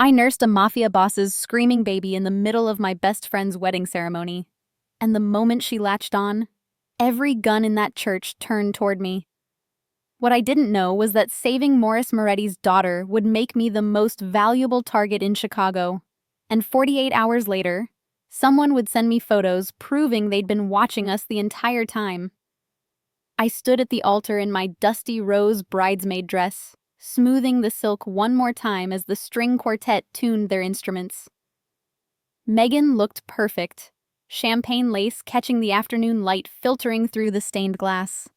I nursed a Mafia Boss's screaming baby in the middle of my best friend's wedding ceremony. And the moment she latched on, every gun in that church turned toward me. What I didn't know was that saving Morris Moretti's daughter would make me the most valuable target in Chicago. And 48 hours later, someone would send me photos proving they'd been watching us the entire time. I stood at the altar in my dusty rose bridesmaid dress, smoothing the silk one more time as the string quartet tuned their instruments. Megan looked perfect, champagne lace catching the afternoon light filtering through the stained glass.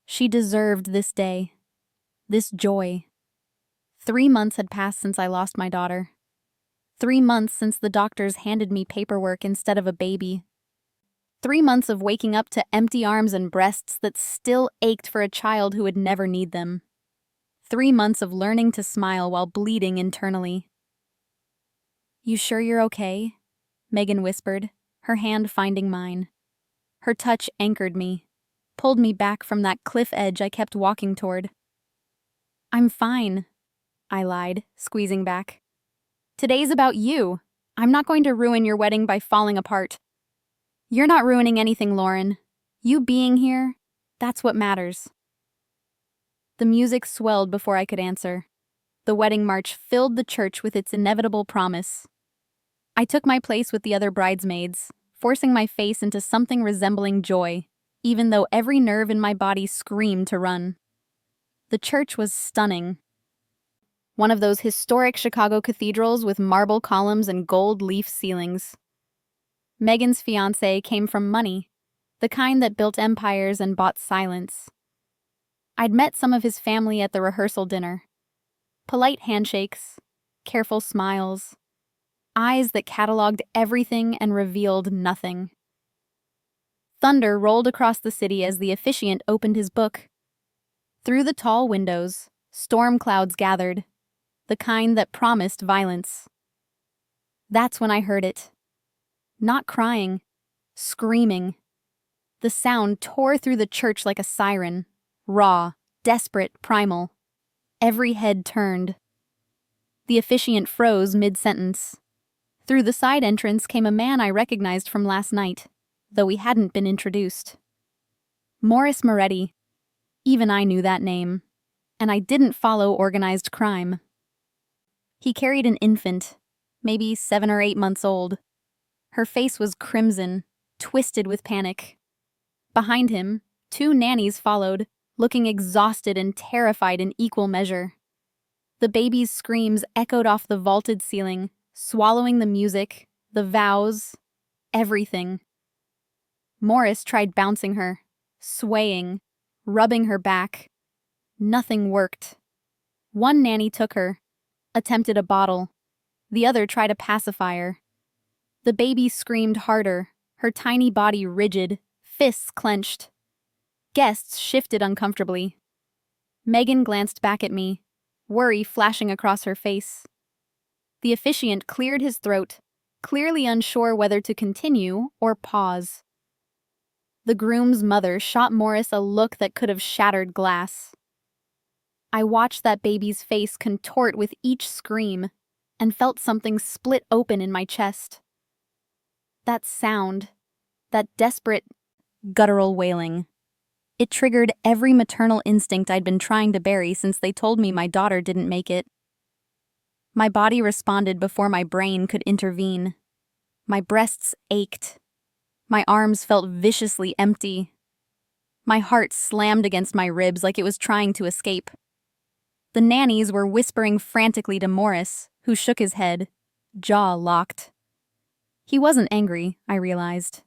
She deserved this day, this joy. 3 months had passed since I lost my daughter. 3 months since the doctors handed me paperwork instead of a baby. 3 months of waking up to empty arms and breasts that still ached for a child who would never need them. 3 months of learning to smile while bleeding internally. "You sure you're okay?" Megan whispered, her hand finding mine. Her touch anchored me, pulled me back from that cliff edge I kept walking toward. "I'm fine," I lied, squeezing back. "Today's about you. I'm not going to ruin your wedding by falling apart." "You're not ruining anything, Lauren. You being here, that's what matters." The music swelled before I could answer. The wedding march filled the church with its inevitable promise. I took my place with the other bridesmaids, forcing my face into something resembling joy, even though every nerve in my body screamed to run. The church was stunning. One of those historic Chicago cathedrals with marble columns and gold leaf ceilings. Megan's fiancé came from money, the kind that built empires and bought silence. I'd met some of his family at the rehearsal dinner. Polite handshakes, careful smiles, eyes that cataloged everything and revealed nothing. Thunder rolled across the city as the officiant opened his book. Through the tall windows, storm clouds gathered, the kind that promised violence. That's when I heard it. Not crying, screaming. The sound tore through the church like a siren, raw, desperate, primal. Every head turned. The officiant froze mid-sentence. Through the side entrance came a man I recognized from last night, though he hadn't been introduced. Morris Moretti. Even I knew that name, and I didn't follow organized crime. He carried an infant, maybe 7 or 8 months old. Her face was crimson, twisted with panic. Behind him, 2 nannies followed, looking exhausted and terrified in equal measure. The baby's screams echoed off the vaulted ceiling, swallowing the music, the vows, everything. Morris tried bouncing her, swaying, rubbing her back. Nothing worked. One nanny took her, attempted a bottle. The other tried a pacifier. The baby screamed harder, her tiny body rigid, fists clenched. Guests shifted uncomfortably. Megan glanced back at me, worry flashing across her face. The officiant cleared his throat, clearly unsure whether to continue or pause. The groom's mother shot Morris a look that could have shattered glass. I watched that baby's face contort with each scream and felt something split open in my chest. That sound, that desperate, guttural wailing. It triggered every maternal instinct I'd been trying to bury since they told me my daughter didn't make it. My body responded before my brain could intervene. My breasts ached. My arms felt viciously empty. My heart slammed against my ribs like it was trying to escape. The nannies were whispering frantically to Morris, who shook his head, jaw locked. He wasn't angry, I realized.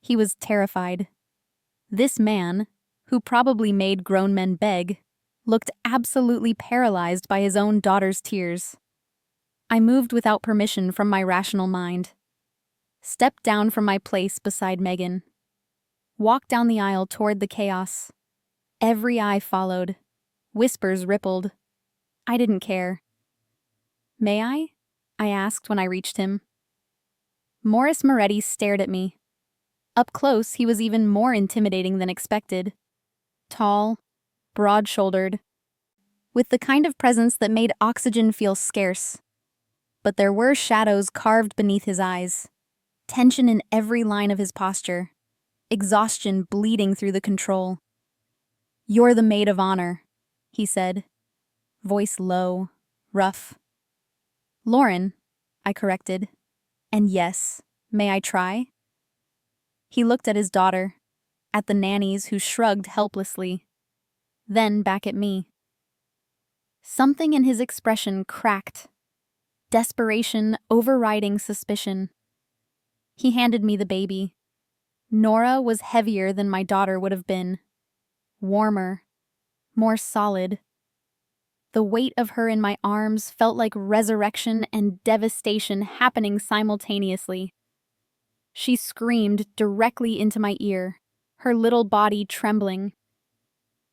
He was terrified. This man, who probably made grown men beg, looked absolutely paralyzed by his own daughter's tears. I moved without permission from my rational mind. Stepped down from my place beside Megan. Walked down the aisle toward the chaos. Every eye followed. Whispers rippled. I didn't care. "May I?" I asked when I reached him. Morris Moretti stared at me. Up close, he was even more intimidating than expected. Tall, broad-shouldered, with the kind of presence that made oxygen feel scarce. but there were shadows carved beneath his eyes, tension in every line of his posture, exhaustion bleeding through the control. "You're the Maid of Honor," he said, voice low, rough. "Lauren," I corrected. "And yes, may I try?" He looked at his daughter, at the nannies who shrugged helplessly, then back at me. Something in his expression cracked, desperation overriding suspicion. He handed me the baby. Nora was heavier than my daughter would have been, warmer, more solid. The weight of her in my arms felt like resurrection and devastation happening simultaneously. She screamed directly into my ear, her little body trembling.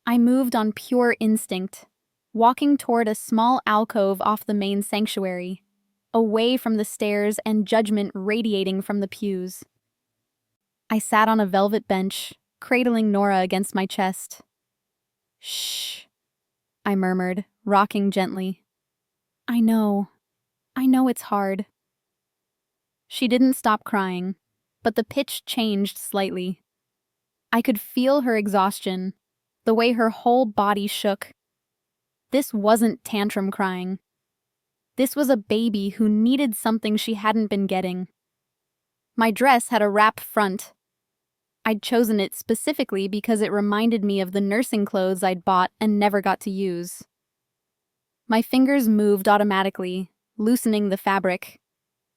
I moved on pure instinct, walking toward a small alcove off the main sanctuary, away from the stairs and judgment radiating from the pews. I sat on a velvet bench, cradling Nora against my chest. "Shh," I murmured, rocking gently. I know it's hard." She didn't stop crying, but the pitch changed slightly. I could feel her exhaustion, the way her whole body shook. This wasn't tantrum crying. This was a baby who needed something she hadn't been getting. My dress had a wrap front. I'd chosen it specifically because it reminded me of the nursing clothes I'd bought and never got to use. My fingers moved automatically, loosening the fabric.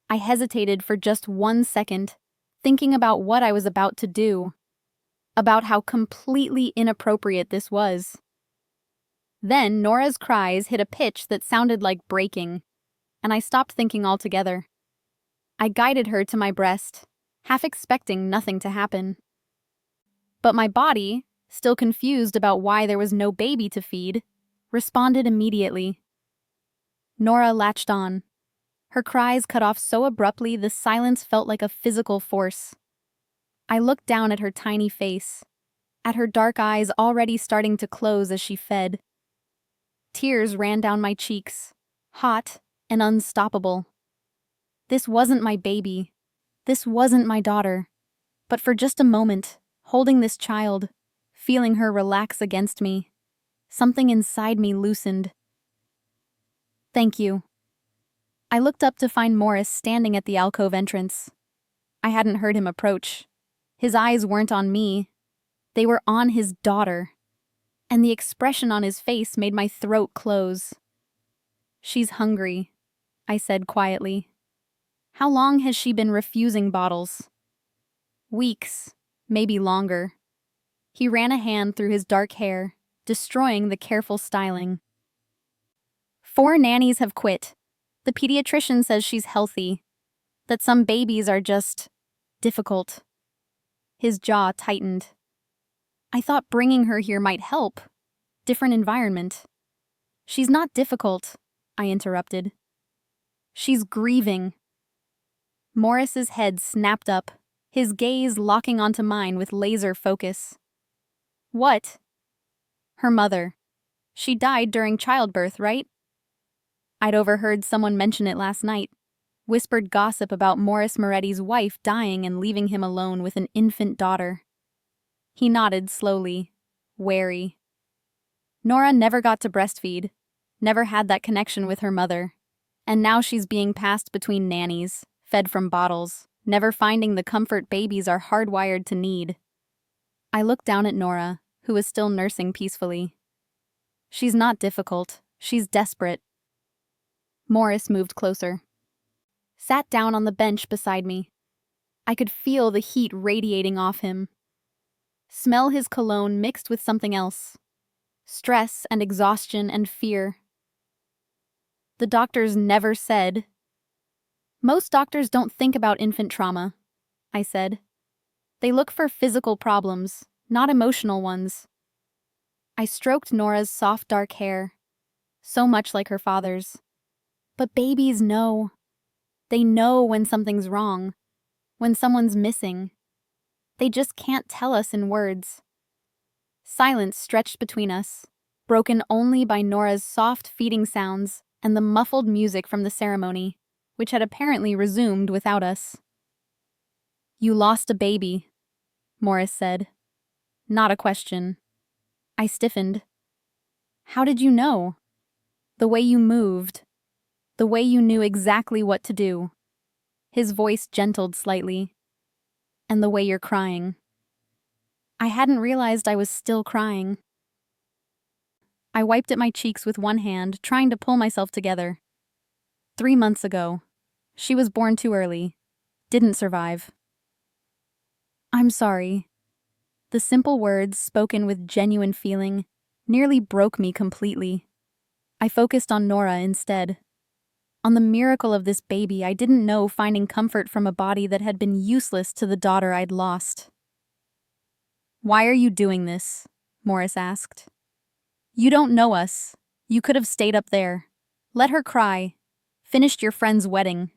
I hesitated for just 1 second, thinking about what I was about to do, about how completely inappropriate this was. Then Nora's cries hit a pitch that sounded like breaking, and I stopped thinking altogether. I guided her to my breast, half expecting nothing to happen. But my body, still confused about why there was no baby to feed, responded immediately. Nora latched on. Her cries cut off so abruptly the silence felt like a physical force. I looked down at her tiny face, at her dark eyes already starting to close as she fed. Tears ran down my cheeks, hot and unstoppable. This wasn't my baby. This wasn't my daughter. But for just a moment, holding this child, feeling her relax against me, something inside me loosened. "Thank you." I looked up to find Morris standing at the alcove entrance. I hadn't heard him approach. His eyes weren't on me. They were on his daughter. And the expression on his face made my throat close. "She's hungry," I said quietly. "How long has she been refusing bottles?" "Weeks, maybe longer." He ran a hand through his dark hair, destroying the careful styling. "4 nannies have quit. The pediatrician says she's healthy, that some babies are just difficult." His jaw tightened. "I thought bringing her here might help. Different environment." "She's not difficult," I interrupted. "She's grieving." Morris's head snapped up, his gaze locking onto mine with laser focus. "What?" "Her mother. She died during childbirth, right?" I'd overheard someone mention it last night. Whispered gossip about Morris Moretti's wife dying and leaving him alone with an infant daughter. He nodded slowly, wary. Nora never got to breastfeed, never had that connection with her mother, and now she's being passed between nannies, fed from bottles, never finding the comfort babies are hardwired to need. I looked down at Nora, who was still nursing peacefully. "She's not difficult, she's desperate." Morris moved closer. Sat down on the bench beside me. I could feel the heat radiating off him. Smell his cologne mixed with something else. Stress and exhaustion and fear. "The doctors never said." "Most doctors don't think about infant trauma," I said. "They look for physical problems, not emotional ones." I stroked Nora's soft dark hair, so much like her father's. "But babies know. They know when something's wrong, when someone's missing. They just can't tell us in words." Silence stretched between us, broken only by Nora's soft feeding sounds and the muffled music from the ceremony. which had apparently resumed without us. "You lost a baby," Morris said. Not a question. I stiffened. "How did you know?" "The way you moved. The way you knew exactly what to do." His voice gentled slightly. "And the way you're crying." I hadn't realized I was still crying. I wiped at my cheeks with one hand, trying to pull myself together. 3 months ago. She was born too early. Didn't survive. "I'm sorry." The simple words, spoken with genuine feeling, nearly broke me completely. I focused on Nora instead. On the miracle of this baby I didn't know, finding comfort from a body that had been useless to the daughter I'd lost. "Why are you doing this?" Morris asked. "You don't know us. You could have stayed up there. Let her cry. Finished your friend's wedding."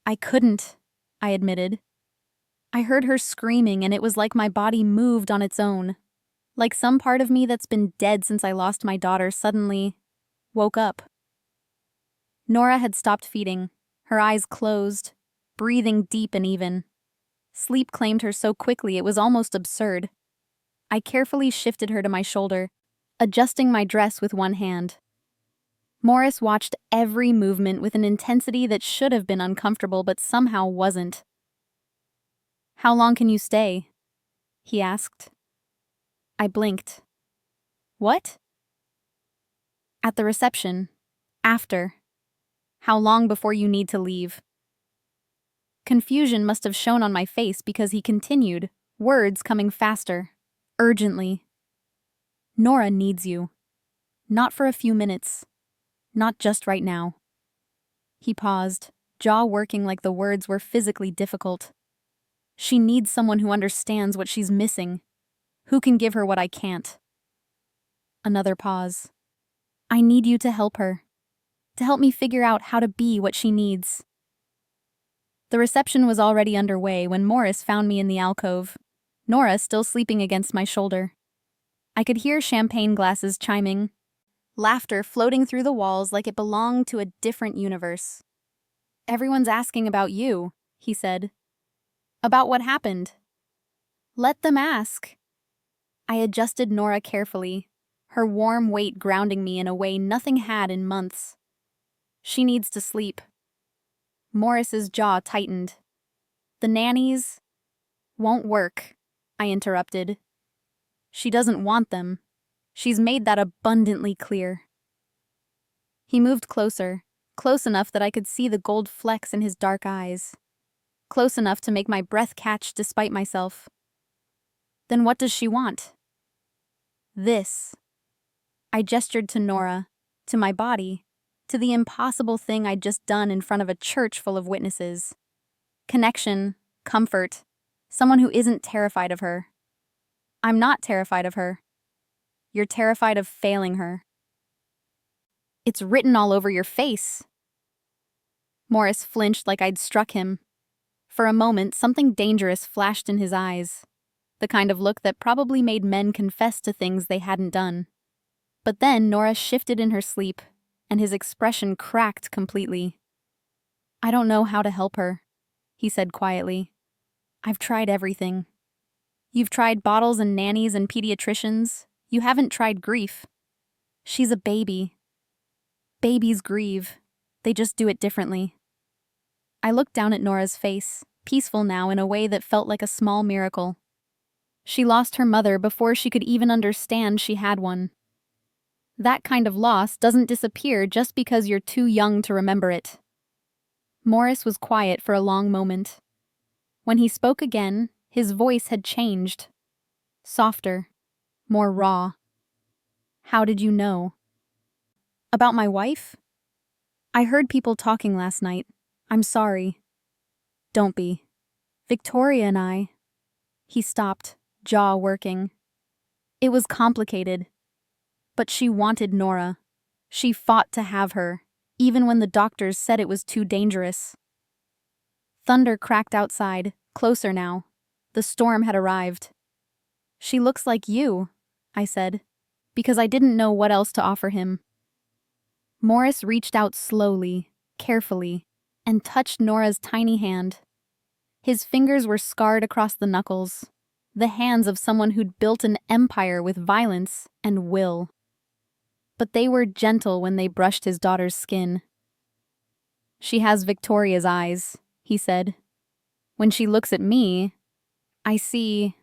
"I couldn't," I admitted. I heard her screaming, and it was like my body moved on its own. Like some part of me that's been dead since I lost my daughter suddenly woke up. Nora had stopped feeding, her eyes closed, breathing deep and even. Sleep claimed her so quickly it was almost absurd. I carefully shifted her to my shoulder, adjusting my dress with one hand. Morris watched every movement with an intensity that should have been uncomfortable but somehow wasn't. "How long can you stay?" he asked. I blinked. "What?" "At the reception. After. How long before you need to leave?" Confusion must have shown on my face because he continued, words coming faster, urgently. "Nora needs you. Not for a few minutes. Not just right now." He paused, jaw working like the words were physically difficult. "She needs someone who understands what she's missing, who can give her what I can't." Another pause. "I need you to help her. To help me figure out how to be what she needs." The reception was already underway when Morris found me in the alcove, Nora still sleeping against my shoulder. I could hear champagne glasses chiming, laughter floating through the walls like it belonged to a different universe. "Everyone's asking about you," he said. "About what happened?" "Let them ask." I adjusted Nora carefully, her warm weight grounding me in a way nothing had in months. "She needs to sleep." Morris's jaw tightened. "The nannies won't work," I interrupted. "She doesn't want them. She's made that abundantly clear." He moved closer, close enough that I could see the gold flecks in his dark eyes. Close enough to make my breath catch despite myself. "Then what does she want?" "This." I gestured to Nora, to my body, to the impossible thing I'd just done in front of a church full of witnesses. Connection, comfort, someone who isn't terrified of her. "I'm not terrified of her." "You're terrified of failing her." "It's written all over your face." Morris flinched like I'd struck him. For a moment, something dangerous flashed in his eyes, the kind of look that probably made men confess to things they hadn't done. But then Nora shifted in her sleep, and his expression cracked completely. "I don't know how to help her," he said quietly. "I've tried everything." "You've tried bottles and nannies and pediatricians. You haven't tried grief. She's a baby. Babies grieve. They just do it differently." I looked down at Nora's face, peaceful now in a way that felt like a small miracle. She lost her mother before she could even understand she had one. That kind of loss doesn't disappear just because you're too young to remember it. Morris was quiet for a long moment. When he spoke again, his voice had changed. Softer, more raw. "How did you know?" "About my wife?" "I heard people talking last night. I'm sorry." "Don't be. Victoria and I..." He stopped, jaw working. "It was complicated. But she wanted Nora. She fought to have her, even when the doctors said it was too dangerous." Thunder cracked outside, closer now. The storm had arrived. "She looks like you," I said, because I didn't know what else to offer him. Morris reached out slowly, carefully, and touched Nora's tiny hand. His fingers were scarred across the knuckles, the hands of someone who'd built an empire with violence and will. But they were gentle when they brushed his daughter's skin. "She has Victoria's eyes," he said. "When she looks at me, I see—"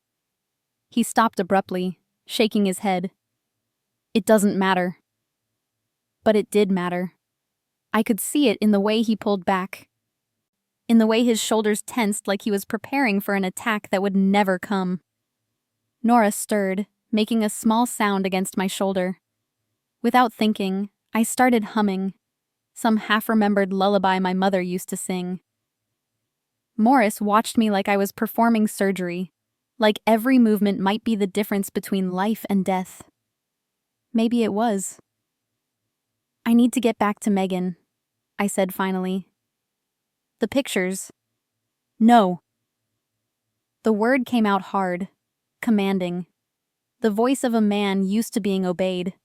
He stopped abruptly, shaking his head. "It doesn't matter." But it did matter. I could see it in the way he pulled back, in the way his shoulders tensed like he was preparing for an attack that would never come. Nora stirred, making a small sound against my shoulder. Without thinking, I started humming, some half-remembered lullaby my mother used to sing. Morris watched me like I was performing surgery, like every movement might be the difference between life and death. Maybe it was. "I need to get back to Megan," I said finally. "The pictures." "No." The word came out hard, commanding, the voice of a man used to being obeyed.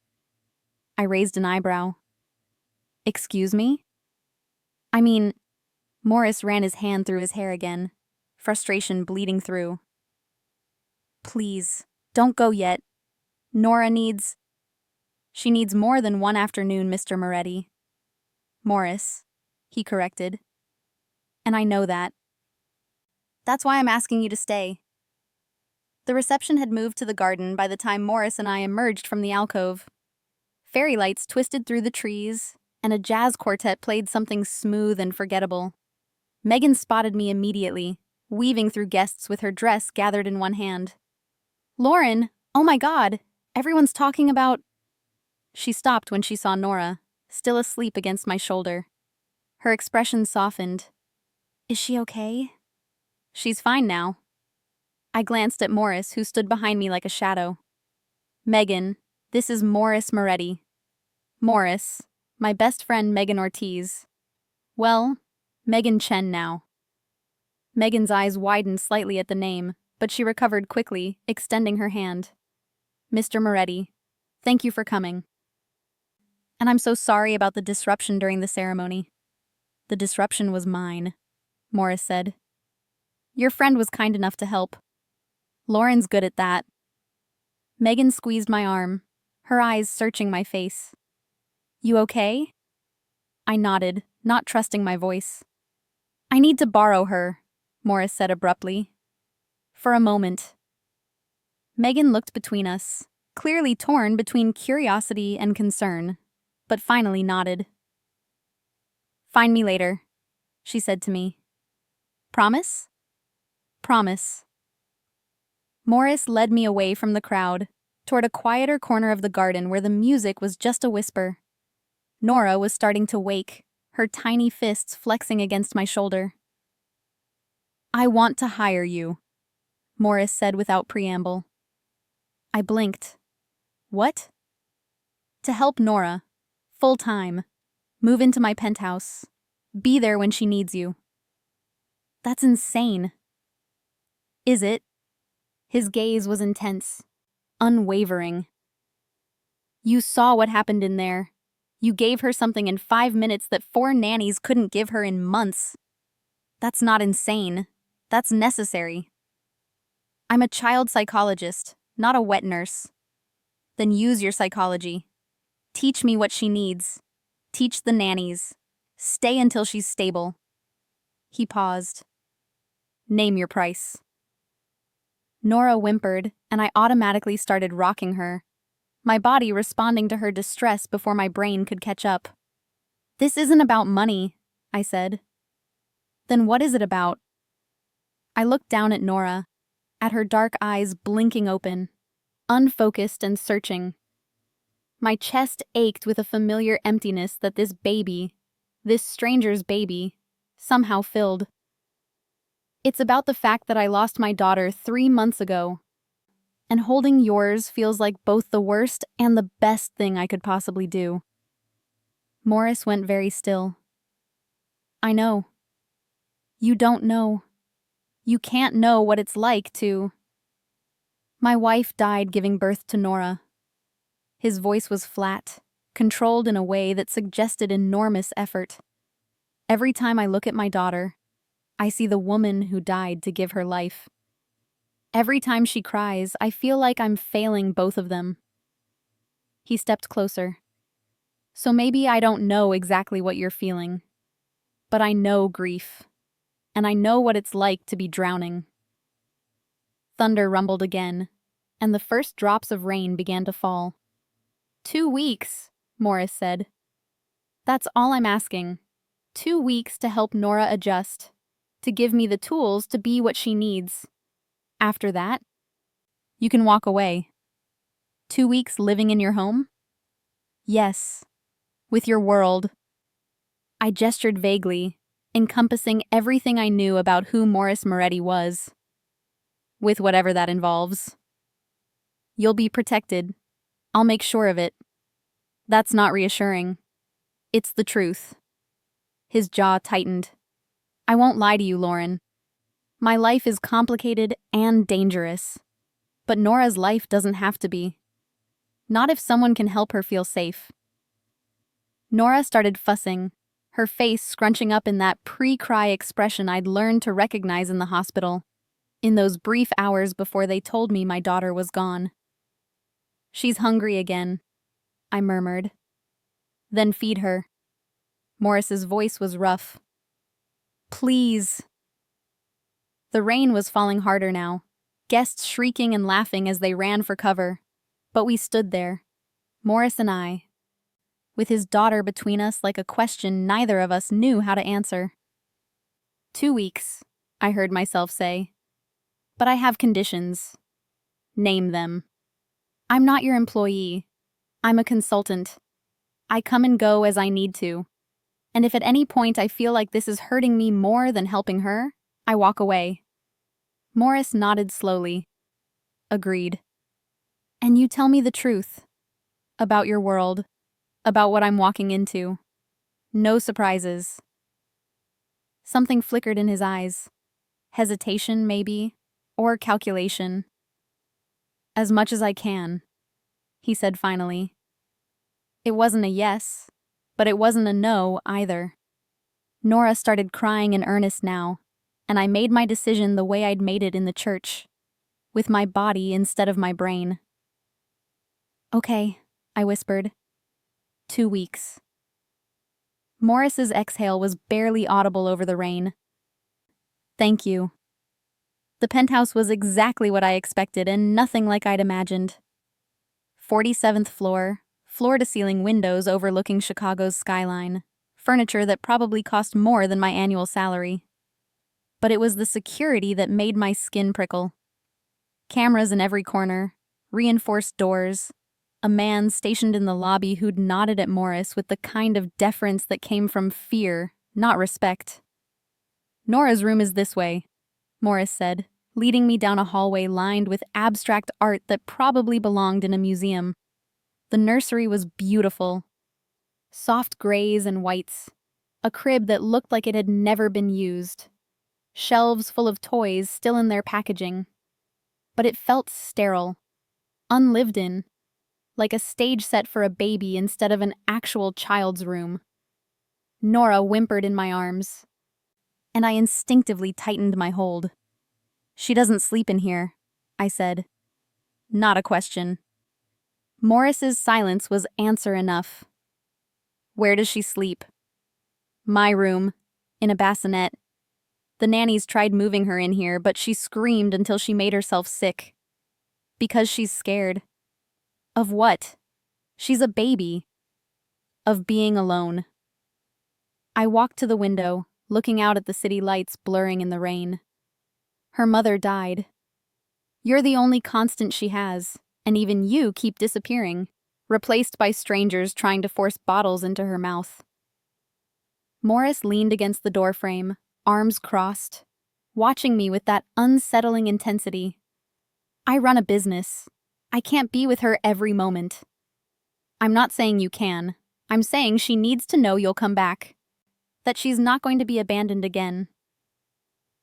I raised an eyebrow. "Excuse me?" "I mean—" Morris ran his hand through his hair again, frustration bleeding through. "Please, don't go yet. Nora needs—" "She needs more than one afternoon, Mr. Moretti." "Morris," he corrected. "And I know that. That's why I'm asking you to stay." The reception had moved to the garden by the time Morris and I emerged from the alcove. Fairy lights twisted through the trees, and a jazz quartet played something smooth and forgettable. Megan spotted me immediately, weaving through guests with her dress gathered in one hand. "Lauren, oh my God, everyone's talking about—" She stopped when she saw Nora, still asleep against my shoulder. Her expression softened. "Is she okay?" "She's fine now." I glanced at Morris, who stood behind me like a shadow. "Megan, this is Morris Moretti. Morris, my best friend Megan Ortiz. Well, Megan Chen now." Megan's eyes widened slightly at the name, but she recovered quickly, extending her hand. "Mr. Moretti, thank you for coming. And I'm so sorry about the disruption during the ceremony." "The disruption was mine," Morris said. "Your friend was kind enough to help. Lauren's good at that." Megan squeezed my arm, her eyes searching my face. "You okay?" I nodded, not trusting my voice. "I need to borrow her," Morris said abruptly. "For a moment." Megan looked between us, clearly torn between curiosity and concern, but finally nodded. "Find me later," she said to me. "Promise?" "Promise." Morris led me away from the crowd, toward a quieter corner of the garden where the music was just a whisper. Nora was starting to wake, her tiny fists flexing against my shoulder. "I want to hire you," Morris said without preamble. I blinked. "What?" "To help Nora. Full-time. Move into my penthouse. Be there when she needs you." "That's insane." "Is it?" His gaze was intense, unwavering. "You saw what happened in there. You gave her something in 5 minutes that 4 nannies couldn't give her in months. That's not insane. That's necessary. I'm a child psychologist, not a wet nurse. Then use your psychology. Teach me what she needs. Teach the nannies. Stay until she's stable." He paused. "Name your price." Nora whimpered, and I automatically started rocking her, my body responding to her distress before my brain could catch up. "This isn't about money," I said. "Then what is it about?" I looked down at Nora, at her dark eyes blinking open, unfocused and searching. My chest ached with a familiar emptiness that this baby, this stranger's baby, somehow filled. "It's about the fact that I lost my daughter 3 months ago, and holding yours feels like both the worst and the best thing I could possibly do." Morris went very still. "I know. You don't know. You can't know what it's like to—" "My wife died giving birth to Nora." His voice was flat, controlled in a way that suggested enormous effort. Every time I look at my daughter, I see the woman who died to give her life. Every time she cries, I feel like I'm failing both of them. He stepped closer. So maybe I don't know exactly what you're feeling, but I know grief, and I know what it's like to be drowning. Thunder rumbled again, and the first drops of rain began to fall. 2 weeks, Morris said. That's all I'm asking. 2 weeks to help Nora adjust, to give me the tools to be what she needs. After that, you can walk away. 2 weeks living in your home? Yes, with your world. I gestured vaguely, encompassing everything I knew about who Morris Moretti was. With whatever that involves. You'll be protected. I'll make sure of it. That's not reassuring. It's the truth. His jaw tightened. I won't lie to you, Lauren. My life is complicated and dangerous. But Nora's life doesn't have to be. Not if someone can help her feel safe. Nora started fussing, her face scrunching up in that pre-cry expression I'd learned to recognize in the hospital, in those brief hours before they told me my daughter was gone. She's hungry again, I murmured. Then feed her. Morris's voice was rough. Please. The rain was falling harder now, guests shrieking and laughing as they ran for cover. But we stood there, Morris and I, with his daughter between us like a question neither of us knew how to answer. 2 weeks, I heard myself say. But I have conditions. Name them. I'm not your employee. I'm a consultant. I come and go as I need to. And if at any point I feel like this is hurting me more than helping her, I walk away. Morris nodded slowly. Agreed. And you tell me the truth. About your world. About what I'm walking into. No surprises. Something flickered in his eyes. Hesitation, maybe, or calculation. As much as I can, he said finally. It wasn't a yes, but it wasn't a no either. Nora started crying in earnest now, and I made my decision the way I'd made it in the church, with my body instead of my brain. Okay, I whispered. 2 weeks. Morris's exhale was barely audible over the rain. Thank you. The penthouse was exactly what I expected and nothing like I'd imagined. 47th floor, floor-to-ceiling windows overlooking Chicago's skyline, furniture that probably cost more than my annual salary. But it was the security that made my skin prickle. Cameras in every corner, reinforced doors, a man stationed in the lobby who'd nodded at Morris with the kind of deference that came from fear, not respect. Nora's room is this way, Morris said, leading me down a hallway lined with abstract art that probably belonged in a museum. The nursery was beautiful. Soft grays and whites. A crib that looked like it had never been used. Shelves full of toys still in their packaging. But it felt sterile. Unlived in. Like a stage set for a baby instead of an actual child's room. Nora whimpered in my arms, and I instinctively tightened my hold. She doesn't sleep in here, I said. Not a question. Morris's silence was answer enough. Where does she sleep? My room, in a bassinet. The nannies tried moving her in here, but she screamed until she made herself sick. Because she's scared. Of what? She's a baby. Of being alone. I walked to the window, looking out at the city lights blurring in the rain. Her mother died. You're the only constant she has, and even you keep disappearing, replaced by strangers trying to force bottles into her mouth. Morris leaned against the doorframe, arms crossed, watching me with that unsettling intensity. I run a business. I can't be with her every moment. I'm not saying you can. I'm saying she needs to know you'll come back. That she's not going to be abandoned again.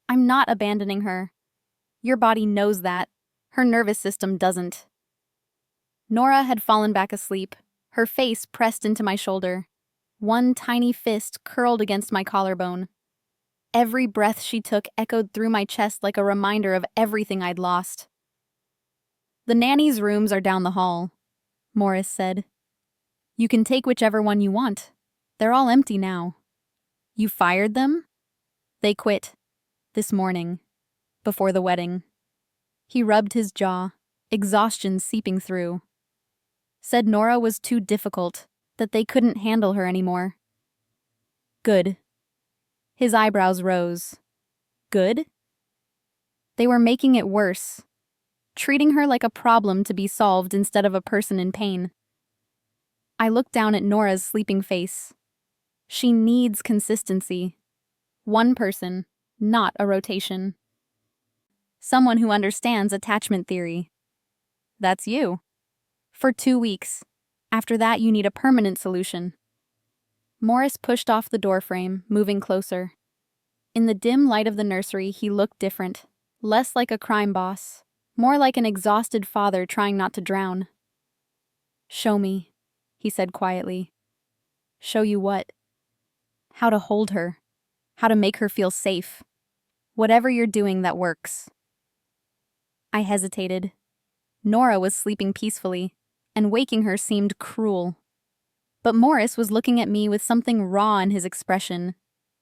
I'm not abandoning her. Your body knows that. Her nervous system doesn't. Nora had fallen back asleep, her face pressed into my shoulder. One tiny fist curled against my collarbone. Every breath she took echoed through my chest like a reminder of everything I'd lost. "The nanny's rooms are down the hall," Morris said. "You can take whichever one you want. They're all empty now." "You fired them?" "They quit. This morning. Before the wedding." He rubbed his jaw, exhaustion seeping through. "Said Nora was too difficult, that they couldn't handle her anymore." "Good." His eyebrows rose. "Good?" "They were making it worse. Treating her like a problem to be solved instead of a person in pain." I looked down at Nora's sleeping face. She needs consistency. One person, not a rotation. Someone who understands attachment theory. That's you. For 2 weeks. After that, you need a permanent solution. Morris pushed off the doorframe, moving closer. In the dim light of the nursery, he looked different. Less like a crime boss. More like an exhausted father trying not to drown. "Show me," he said quietly. "Show you what?" "How to hold her. How to make her feel safe. Whatever you're doing that works." I hesitated. Nora was sleeping peacefully, and waking her seemed cruel. But Morris was looking at me with something raw in his expression,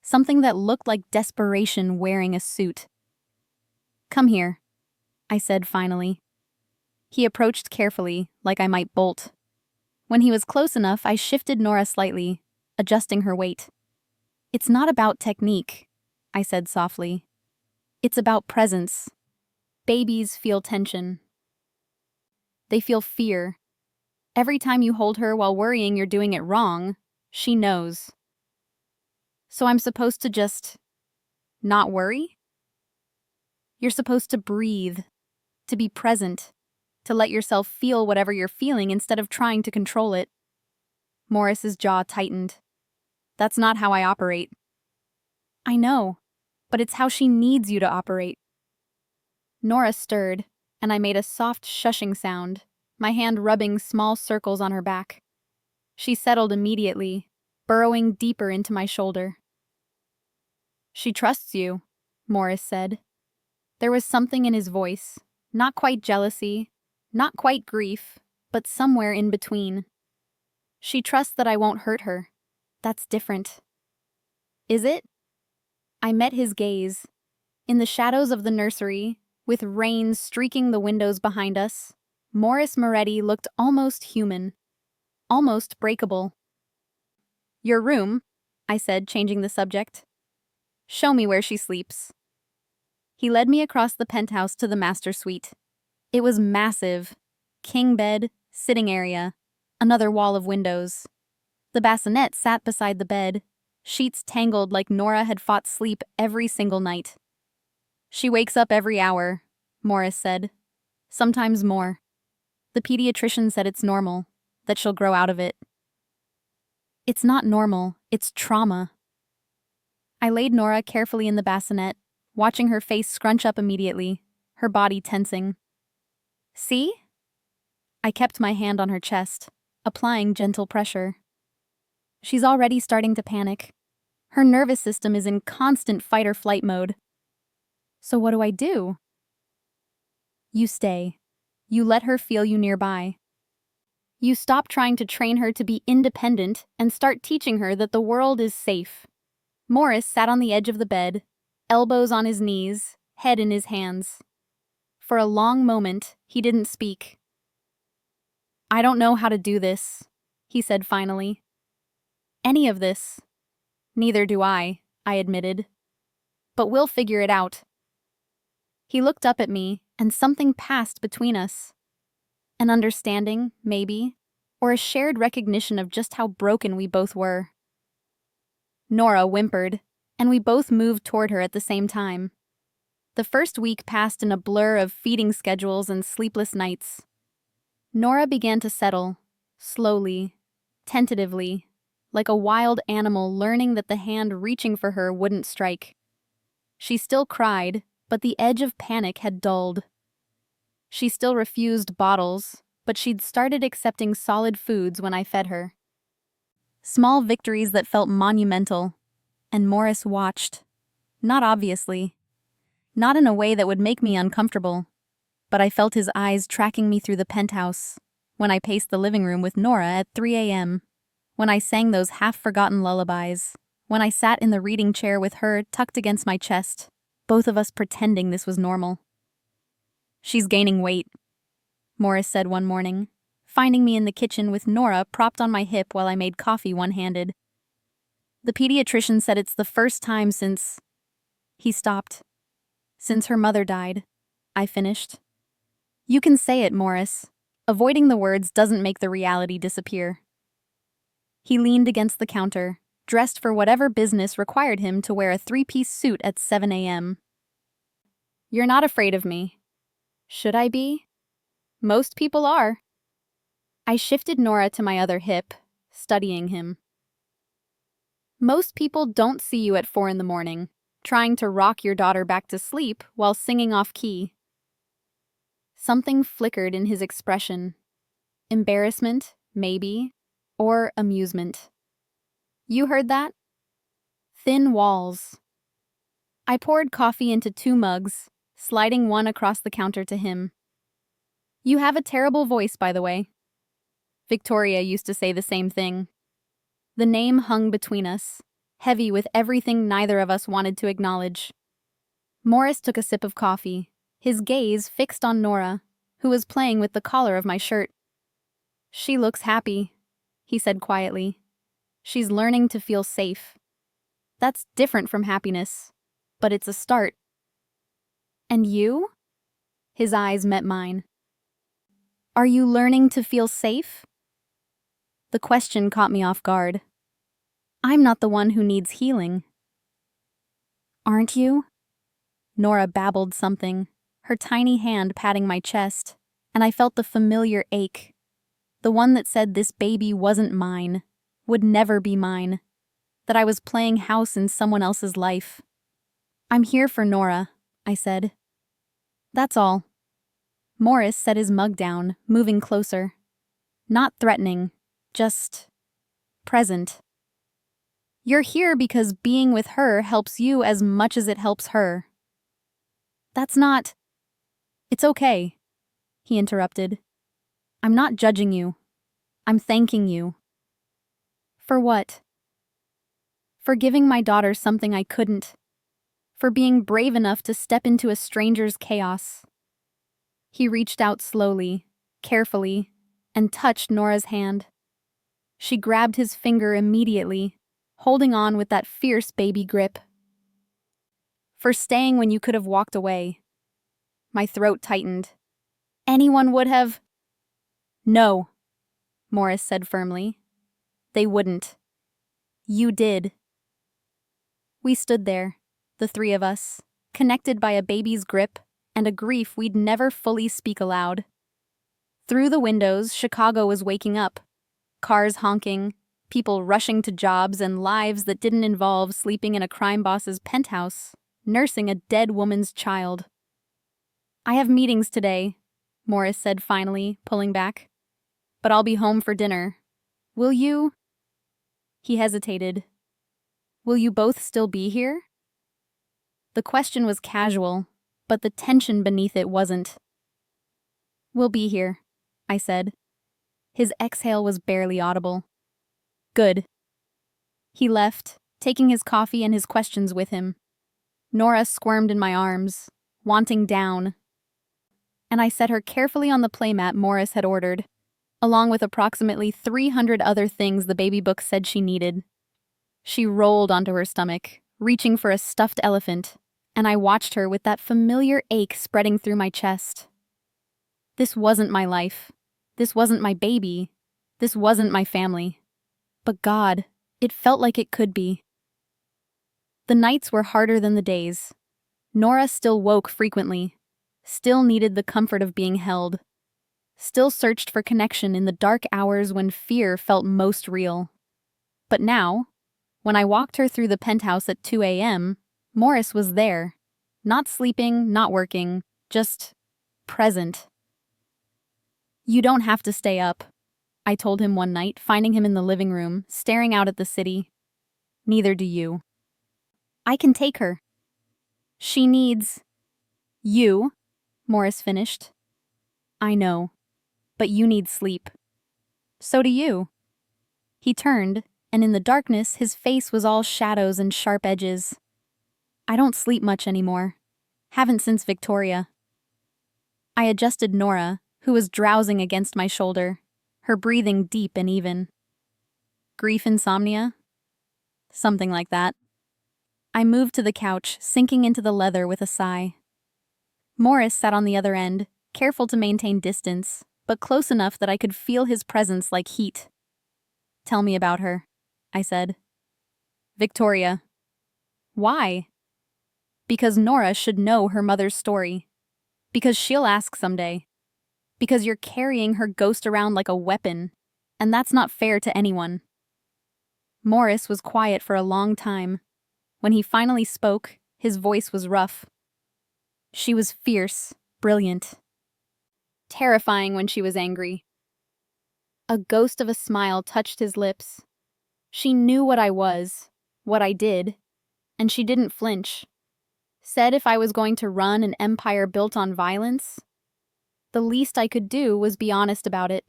something that looked like desperation wearing a suit. "Come here," I said finally. He approached carefully, like I might bolt. When he was close enough, I shifted Nora slightly, adjusting her weight. "It's not about technique," I said softly. "It's about presence. Babies feel tension. They feel fear. Every time you hold her while worrying you're doing it wrong, she knows. So I'm supposed to just not worry? You're supposed to breathe, to be present, to let yourself feel whatever you're feeling instead of trying to control it." Morris's jaw tightened. "That's not how I operate." "I know, but it's how she needs you to operate." Nora stirred, and I made a soft shushing sound, my hand rubbing small circles on her back. She settled immediately, burrowing deeper into my shoulder. "She trusts you," Morris said. There was something in his voice, not quite jealousy, not quite grief, but somewhere in between. "She trusts that I won't hurt her. That's different." "Is it?" I met his gaze. In the shadows of the nursery, with rain streaking the windows behind us, Morris Moretti looked almost human, almost breakable. "Your room," I said, changing the subject. "Show me where she sleeps." He led me across the penthouse to the master suite. It was massive. King bed, sitting area, another wall of windows. The bassinet sat beside the bed, sheets tangled like Nora had fought sleep every single night. "She wakes up every hour," Morris said. "Sometimes more. The pediatrician said it's normal, that she'll grow out of it." "It's not normal, it's trauma." I laid Nora carefully in the bassinet, watching her face scrunch up immediately, her body tensing. "See?" I kept my hand on her chest, applying gentle pressure. "She's already starting to panic. Her nervous system is in constant fight-or-flight mode." "So what do I do?" "You stay. You let her feel you nearby. You stop trying to train her to be independent and start teaching her that the world is safe." Morris sat on the edge of the bed, elbows on his knees, head in his hands. For a long moment, he didn't speak. "I don't know how to do this," he said finally. "Any of this." "Neither do I admitted. "But we'll figure it out." He looked up at me, and something passed between us. An understanding, maybe, or a shared recognition of just how broken we both were. Nora whimpered, and we both moved toward her at the same time. The first week passed in a blur of feeding schedules and sleepless nights. Nora began to settle, slowly, tentatively, like a wild animal learning that the hand reaching for her wouldn't strike. She still cried, but the edge of panic had dulled. She still refused bottles, but she'd started accepting solid foods when I fed her. Small victories that felt monumental. And Morris watched. Not obviously. Not in a way that would make me uncomfortable. But I felt his eyes tracking me through the penthouse, when I paced the living room with Nora at 3 a.m., when I sang those half-forgotten lullabies, when I sat in the reading chair with her tucked against my chest, both of us pretending this was normal. "She's gaining weight," Morris said one morning, finding me in the kitchen with Nora propped on my hip while I made coffee one-handed. "The pediatrician said it's the first time since—" He stopped. "Since her mother died," I finished. "You can say it, Morris. Avoiding the words doesn't make the reality disappear." He leaned against the counter, dressed for whatever business required him to wear a three-piece suit at 7 a.m. "You're not afraid of me." "Should I be?" "Most people are." I shifted Nora to my other hip, studying him. "Most people don't see you at 4 in the morning, trying to rock your daughter back to sleep while singing off-key." Something flickered in his expression. Embarrassment, maybe, or amusement. "You heard that?" Thin walls. I poured coffee into 2 mugs, sliding one across the counter to him. "You have a terrible voice, by the way." Victoria used to say the same thing. The name hung between us, heavy with everything neither of us wanted to acknowledge. Morris took a sip of coffee, his gaze fixed on Nora, who was playing with the collar of my shirt. "She looks happy," he said quietly. "She's learning to feel safe. That's different from happiness, but it's a start." "And you?" His eyes met mine. "Are you learning to feel safe?" The question caught me off guard. I'm not the one who needs healing. "Aren't you?" Nora babbled something, her tiny hand patting my chest, and I felt the familiar ache. The one that said this baby wasn't mine, would never be mine, that I was playing house in someone else's life. "I'm here for Nora," I said. "That's all." Morris set his mug down, moving closer. Not threatening, just present. "You're here because being with her helps you as much as it helps her." "That's not—" "It's okay," he interrupted. "I'm not judging you. I'm thanking you." "For what?" "For giving my daughter something I couldn't. For being brave enough to step into a stranger's chaos." He reached out slowly, carefully, and touched Nora's hand. She grabbed his finger immediately, holding on with that fierce baby grip. "For staying when you could have walked away." My throat tightened. "Anyone would have—" "No," Morris said firmly. "They wouldn't. You did." We stood there, the 3 of us, connected by a baby's grip and a grief we'd never fully speak aloud. Through the windows, Chicago was waking up. Cars honking, people rushing to jobs and lives that didn't involve sleeping in a crime boss's penthouse, nursing a dead woman's child. "I have meetings today," Morris said finally, pulling back. "But I'll be home for dinner. Will you—" He hesitated. "Will you both still be here?" The question was casual, but the tension beneath it wasn't. "We'll be here," I said. His exhale was barely audible. "Good." He left, taking his coffee and his questions with him. Nora squirmed in my arms, wanting down, and I set her carefully on the playmat Morris had ordered, along with approximately 300 other things the baby book said she needed. She rolled onto her stomach, reaching for a stuffed elephant, and I watched her with that familiar ache spreading through my chest. This wasn't my life. This wasn't my baby. This wasn't my family. But God, it felt like it could be. The nights were harder than the days. Nora still woke frequently, still needed the comfort of being held, still searched for connection in the dark hours when fear felt most real. But now, when I walked her through the penthouse at 2 a.m., Morris was there, not sleeping, not working, just present. "You don't have to stay up," I told him one night, finding him in the living room, staring out at the city. Neither do you. I can take her. She needs you, Morris finished. I know, but you need sleep. So do you. He turned, and in the darkness, his face was all shadows and sharp edges. I don't sleep much anymore. Haven't since Victoria. I adjusted Nora, who was drowsing against my shoulder, her breathing deep and even. Grief insomnia? Something like that. I moved to the couch, sinking into the leather with a sigh. Morris sat on the other end, careful to maintain distance, but close enough that I could feel his presence like heat. Tell me about her, I said. Victoria. Why? Because Nora should know her mother's story. Because she'll ask someday. Because you're carrying her ghost around like a weapon, and that's not fair to anyone. Morris was quiet for a long time. When he finally spoke, his voice was rough. She was fierce, brilliant. Terrifying when she was angry. A ghost of a smile touched his lips. She knew what I was, what I did, and she didn't flinch. Said if I was going to run an empire built on violence, the least I could do was be honest about it.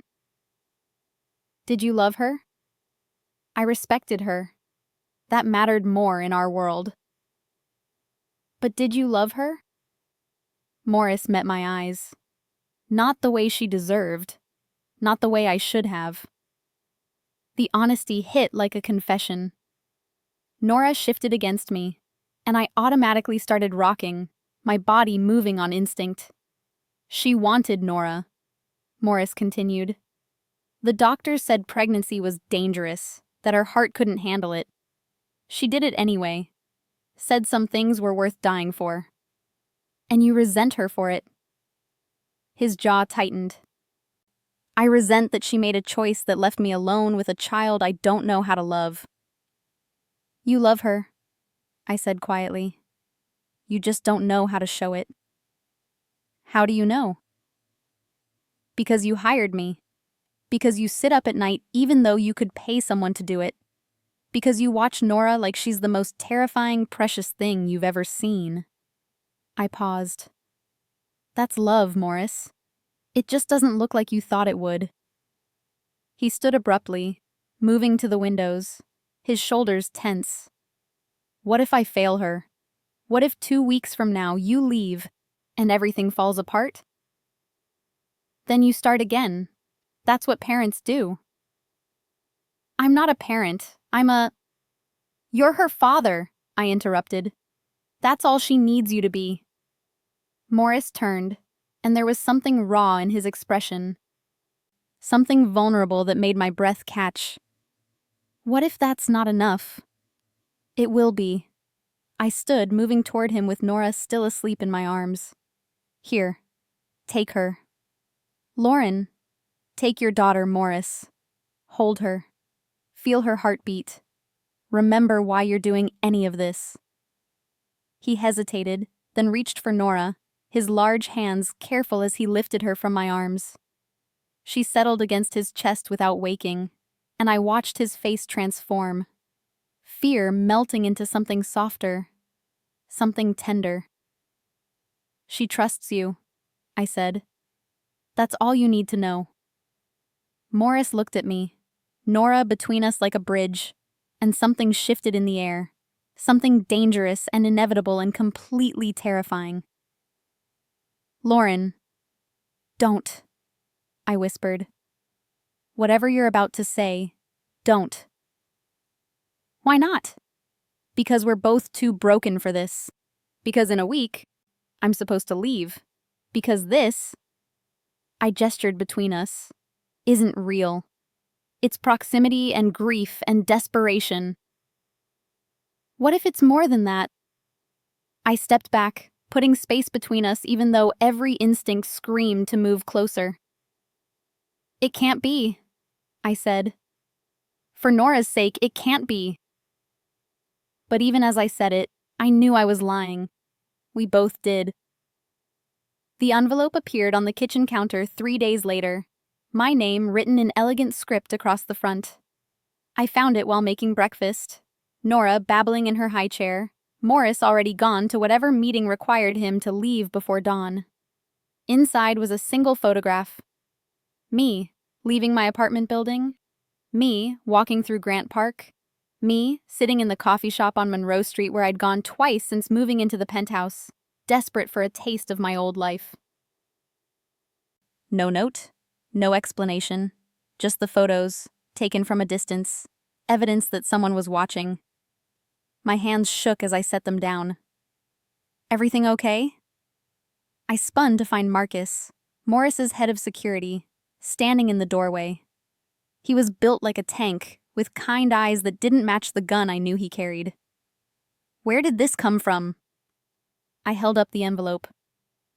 Did you love her? I respected her. That mattered more in our world. But did you love her? Morris met my eyes. Not the way she deserved. Not the way I should have. The honesty hit like a confession. Nora shifted against me, and I automatically started rocking, my body moving on instinct. She wanted Nora, Morris continued. The doctors said pregnancy was dangerous, that her heart couldn't handle it. She did it anyway. Said some things were worth dying for. And you resent her for it. His jaw tightened. I resent that she made a choice that left me alone with a child I don't know how to love. You love her, I said quietly. You just don't know how to show it. How do you know? Because you hired me. Because you sit up at night even though you could pay someone to do it. Because you watch Nora like she's the most terrifying, precious thing you've ever seen. I paused. That's love, Morris. It just doesn't look like you thought it would. He stood abruptly, moving to the windows, his shoulders tense. What if I fail her? What if 2 weeks from now you leave and everything falls apart? Then you start again. That's what parents do. I'm not a parent. You're her father, I interrupted. That's all she needs you to be. Morris turned, and there was something raw in his expression. Something vulnerable that made my breath catch. What if that's not enough? It will be. I stood, moving toward him with Nora still asleep in my arms. Here, take her. Lauren, take your daughter, Morris. Hold her. Feel her heartbeat. Remember why you're doing any of this. He hesitated, then reached for Nora, his large hands careful as he lifted her from my arms. She settled against his chest without waking, and I watched his face transform. Fear melting into something softer, something tender. She trusts you, I said. That's all you need to know. Morris looked at me, Nora between us like a bridge, and something shifted in the air, something dangerous and inevitable and completely terrifying. Lauren, don't, I whispered. Whatever you're about to say, don't. Why not? Because we're both too broken for this. Because in a week, I'm supposed to leave. Because this, I gestured between us, isn't real. It's proximity and grief and desperation. What if it's more than that? I stepped back, putting space between us even though every instinct screamed to move closer. It can't be, I said. For Nora's sake, it can't be. But even as I said it, I knew I was lying. We both did. The envelope appeared on the kitchen counter 3 days later. my name written in elegant script across the front. I found it while making breakfast. Nora babbling in her high chair, Morris already gone to whatever meeting required him to leave before dawn. Inside was a single photograph. Me, leaving my apartment building. Me, walking through Grant Park. Me, sitting in the coffee shop on Monroe Street where I'd gone twice since moving into the penthouse, desperate for a taste of my old life. No note, no explanation, just the photos, taken from a distance, evidence that someone was watching. My hands shook as I set them down. Everything okay? I spun to find Marcus, Morris's head of security, standing in the doorway. He was built like a tank, with kind eyes that didn't match the gun I knew he carried. Where did this come from? I held up the envelope.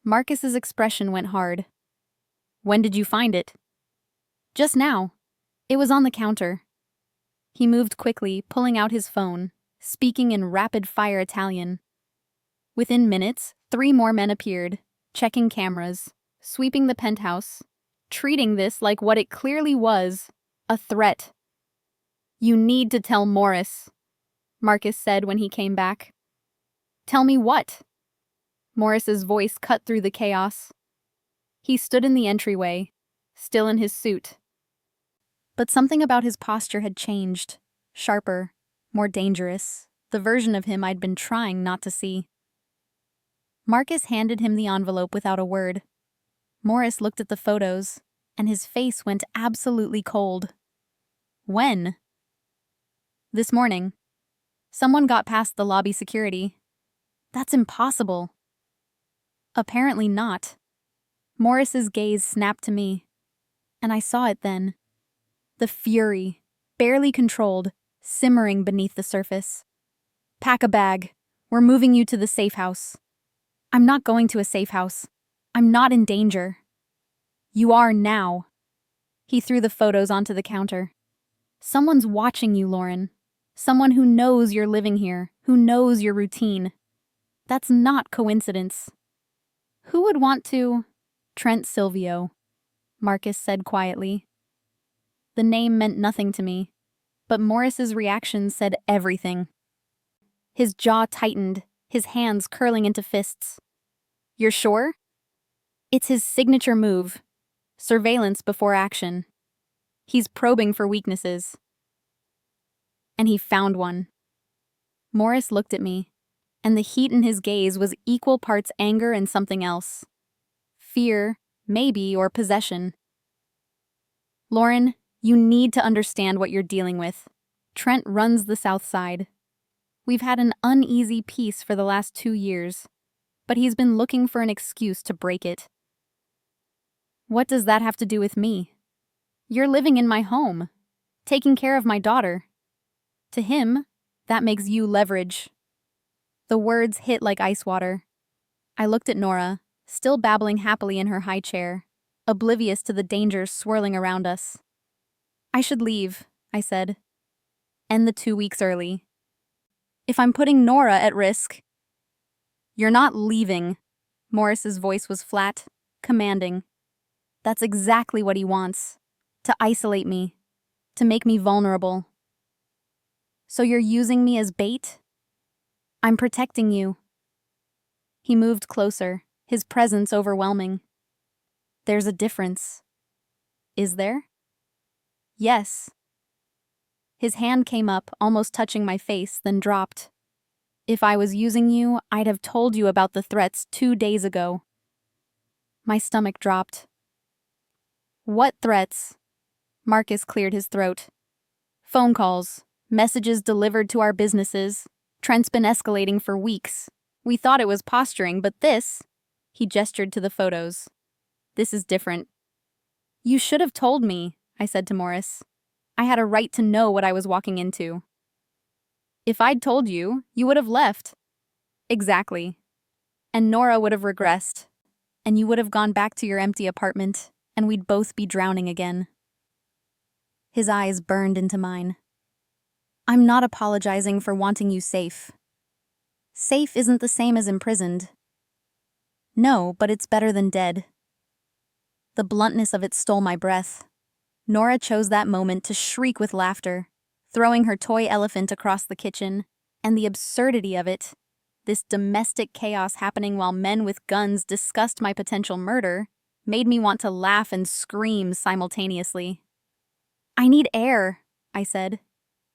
Marcus's expression went hard. When did you find it? Just now. It was on the counter. He moved quickly, pulling out his phone, speaking in rapid-fire Italian. Within minutes, 3 more men appeared, checking cameras, sweeping the penthouse, treating this like what it clearly was, a threat. You need to tell Morris, Marcus said when he came back. Tell me what? Morris's voice cut through the chaos. He stood in the entryway, still in his suit. But something about his posture had changed, sharper, more dangerous, the version of him I'd been trying not to see. Marcus handed him the envelope without a word. Morris looked at the photos, and his face went absolutely cold. When? This morning. Someone got past the lobby security. That's impossible. Apparently not. Morris's gaze snapped to me, and I saw it then. The fury, barely controlled, simmering beneath the surface. Pack a bag. We're moving you to the safe house. I'm not going to a safe house. I'm not in danger. You are now. He threw the photos onto the counter. Someone's watching you, Lauren. Someone who knows you're living here, who knows your routine. That's not coincidence. Who would want to? Trent Silvio, Marcus said quietly. The name meant nothing to me, but Morris's reaction said everything. His jaw tightened, his hands curling into fists. You're sure? It's his signature move. Surveillance before action. He's probing for weaknesses. And he found one. Morris looked at me, and the heat in his gaze was equal parts anger and something else. Fear, maybe, or possession. Lauren, you need to understand what you're dealing with. Trent runs the South Side. We've had an uneasy peace for the last 2 years, but he's been looking for an excuse to break it. What does that have to do with me? You're living in my home, taking care of my daughter. To him, that makes you leverage. The words hit like ice water. I looked at Nora, still babbling happily in her high chair, oblivious to the dangers swirling around us. I should leave, I said. End the 2 weeks early. If I'm putting Nora at risk. You're not leaving. Morris's voice was flat, commanding. That's exactly what he wants. To isolate me. To make me vulnerable. So you're using me as bait? I'm protecting you. He moved closer, his presence overwhelming. There's a difference. Is there? Yes. His hand came up, almost touching my face, then dropped. If I was using you, I'd have told you about the threats 2 days ago. My stomach dropped. What threats? Marcus cleared his throat. Phone calls, messages delivered to our businesses. Trent's been escalating for weeks. We thought it was posturing, but this... He gestured to the photos. This is different. You should have told me, I said to Morris. I had a right to know what I was walking into. If I'd told you, you would have left. Exactly. And Nora would have regressed. And you would have gone back to your empty apartment, and we'd both be drowning again. His eyes burned into mine. I'm not apologizing for wanting you safe. Safe isn't the same as imprisoned. No, but it's better than dead. The bluntness of it stole my breath. Nora chose that moment to shriek with laughter, throwing her toy elephant across the kitchen, and the absurdity of it, this domestic chaos happening while men with guns discussed my potential murder, made me want to laugh and scream simultaneously. "I need air," I said.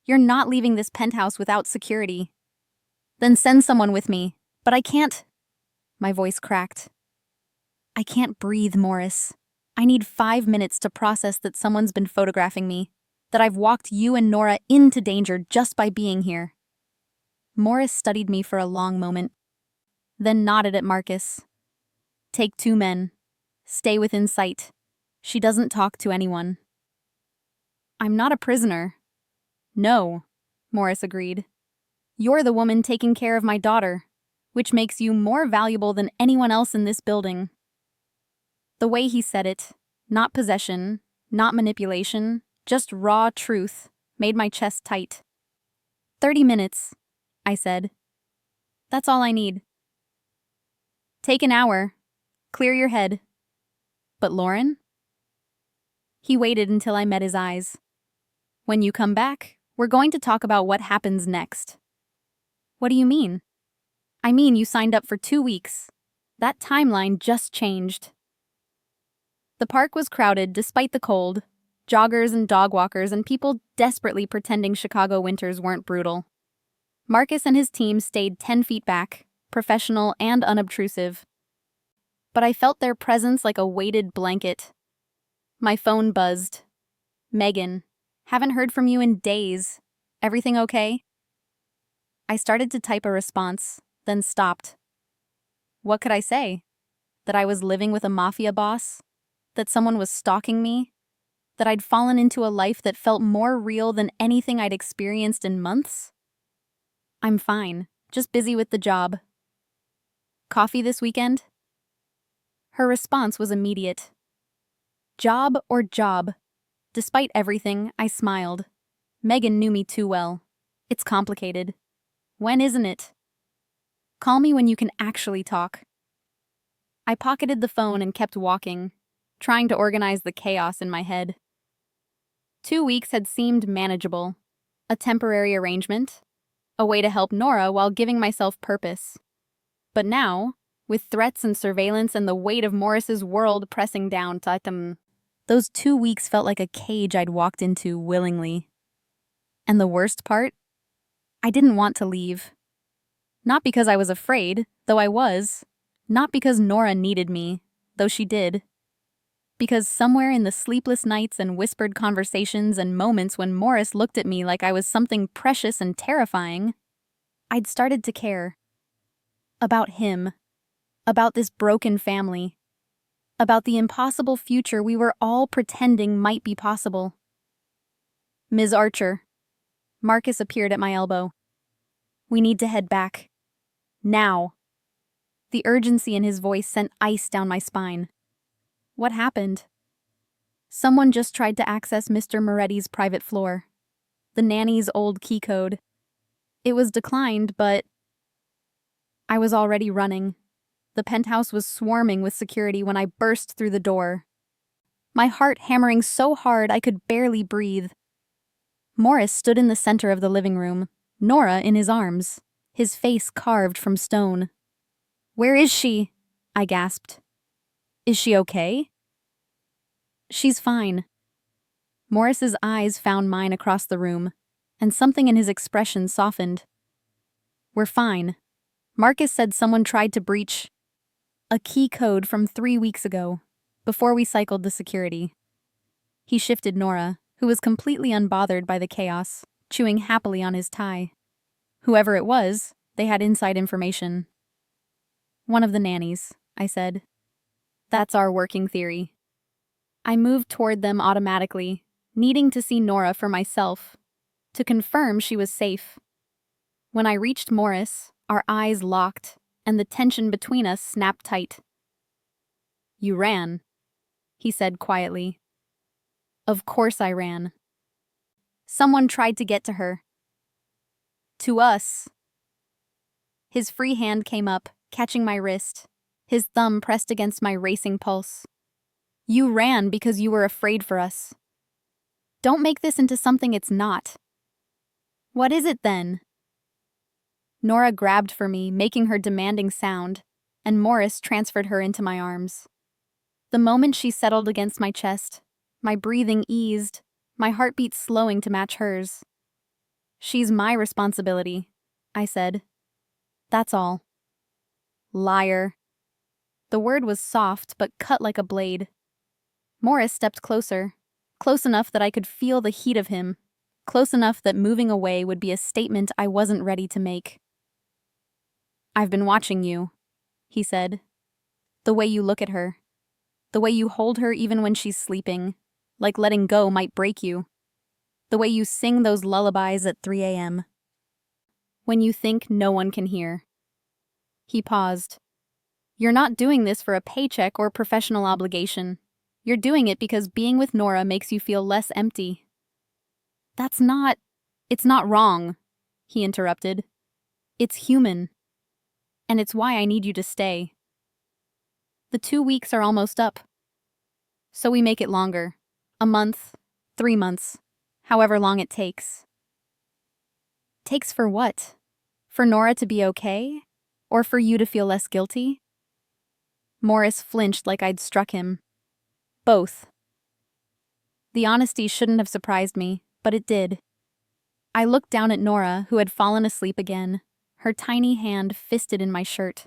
"You're not leaving this penthouse without security." "Then send someone with me." "But I can't." My voice cracked. "I can't breathe, Morris. I need 5 minutes to process that someone's been photographing me, that I've walked you and Nora into danger just by being here." Morris studied me for a long moment, then nodded at Marcus. "Take 2 men. Stay within sight. She doesn't talk to anyone." "I'm not a prisoner." "No," Morris agreed. "You're the woman taking care of my daughter, which makes you more valuable than anyone else in this building." The way he said it, not possession, not manipulation, just raw truth, made my chest tight. 30 minutes, I said. "That's all I need." "Take an hour. Clear your head." "But Lauren?" He waited until I met his eyes. "When you come back, we're going to talk about what happens next." "What do you mean?" "I mean you signed up for 2 weeks. That timeline just changed." The park was crowded despite the cold, joggers and dog walkers and people desperately pretending Chicago winters weren't brutal. Marcus and his team stayed 10 feet back, professional and unobtrusive. But I felt their presence like a weighted blanket. My phone buzzed. "Megan, haven't heard from you in days. Everything okay?" I started to type a response, then stopped. What could I say? That I was living with a mafia boss? That someone was stalking me? That I'd fallen into a life that felt more real than anything I'd experienced in months? "I'm fine, just busy with the job." "Coffee this weekend?" Her response was immediate. Job or job? Despite everything, I smiled. Megan knew me too well. It's complicated. When isn't it? "Call me when you can actually talk." I pocketed the phone and kept walking, trying to organize the chaos in my head. 2 weeks had seemed manageable. A temporary arrangement. A way to help Nora while giving myself purpose. But now, with threats and surveillance and the weight of Morris's world pressing down, those 2 weeks felt like a cage I'd walked into willingly. And the worst part? I didn't want to leave. Not because I was afraid, though I was. Not because Nora needed me, though she did. Because somewhere in the sleepless nights and whispered conversations and moments when Morris looked at me like I was something precious and terrifying, I'd started to care. About him. About this broken family. About the impossible future we were all pretending might be possible. "Ms. Archer." Marcus appeared at my elbow. "We need to head back. Now." The urgency in his voice sent ice down my spine. What happened? Someone just tried to access Mr. Moretti's private floor. The nanny's old key code. It was declined, but I was already running. The penthouse was swarming with security when I burst through the door. My heart hammering so hard I could barely breathe. Morris stood in the center of the living room, Nora in his arms, his face carved from stone. "Where is she?" I gasped. "Is she okay?" "She's fine." Morris's eyes found mine across the room, and something in his expression softened. "We're fine. Marcus said someone tried to breach a key code from 3 weeks ago, before we cycled the security." He shifted Nora, who was completely unbothered by the chaos, chewing happily on his tie. Whoever it was, they had inside information. "One of the nannies," I said. "That's our working theory." I moved toward them automatically, needing to see Nora for myself, to confirm she was safe. When I reached Morris, our eyes locked, and the tension between us snapped tight. "You ran," he said quietly. Of course I ran. "Someone tried to get to her." "To us." His free hand came up, catching my wrist, his thumb pressed against my racing pulse. "You ran because you were afraid for us. Don't make this into something it's not. What is it then? Nora grabbed for me, making her demanding sound, and Morris transferred her into my arms. The moment she settled against my chest, my breathing eased, my heartbeat slowing to match hers. She's my responsibility, I said. That's all. Liar. The word was soft but cut like a blade. Morris stepped closer, close enough that I could feel the heat of him, close enough that moving away would be a statement I wasn't ready to make. I've been watching you, he said. The way you look at her. The way you hold her even when she's sleeping, like letting go might break you. The way you sing those lullabies at 3 a.m. when you think no one can hear. He paused. You're not doing this for a paycheck or professional obligation. You're doing it because being with Nora makes you feel less empty. It's not wrong, he interrupted. It's human. And it's why I need you to stay. The 2 weeks are almost up. So we make it longer. A month, 3 months, however long it takes. Takes for what? For Nora to be okay? Or for you to feel less guilty? Morris flinched like I'd struck him. Both. The honesty shouldn't have surprised me, but it did. I looked down at Nora, who had fallen asleep again, her tiny hand fisted in my shirt.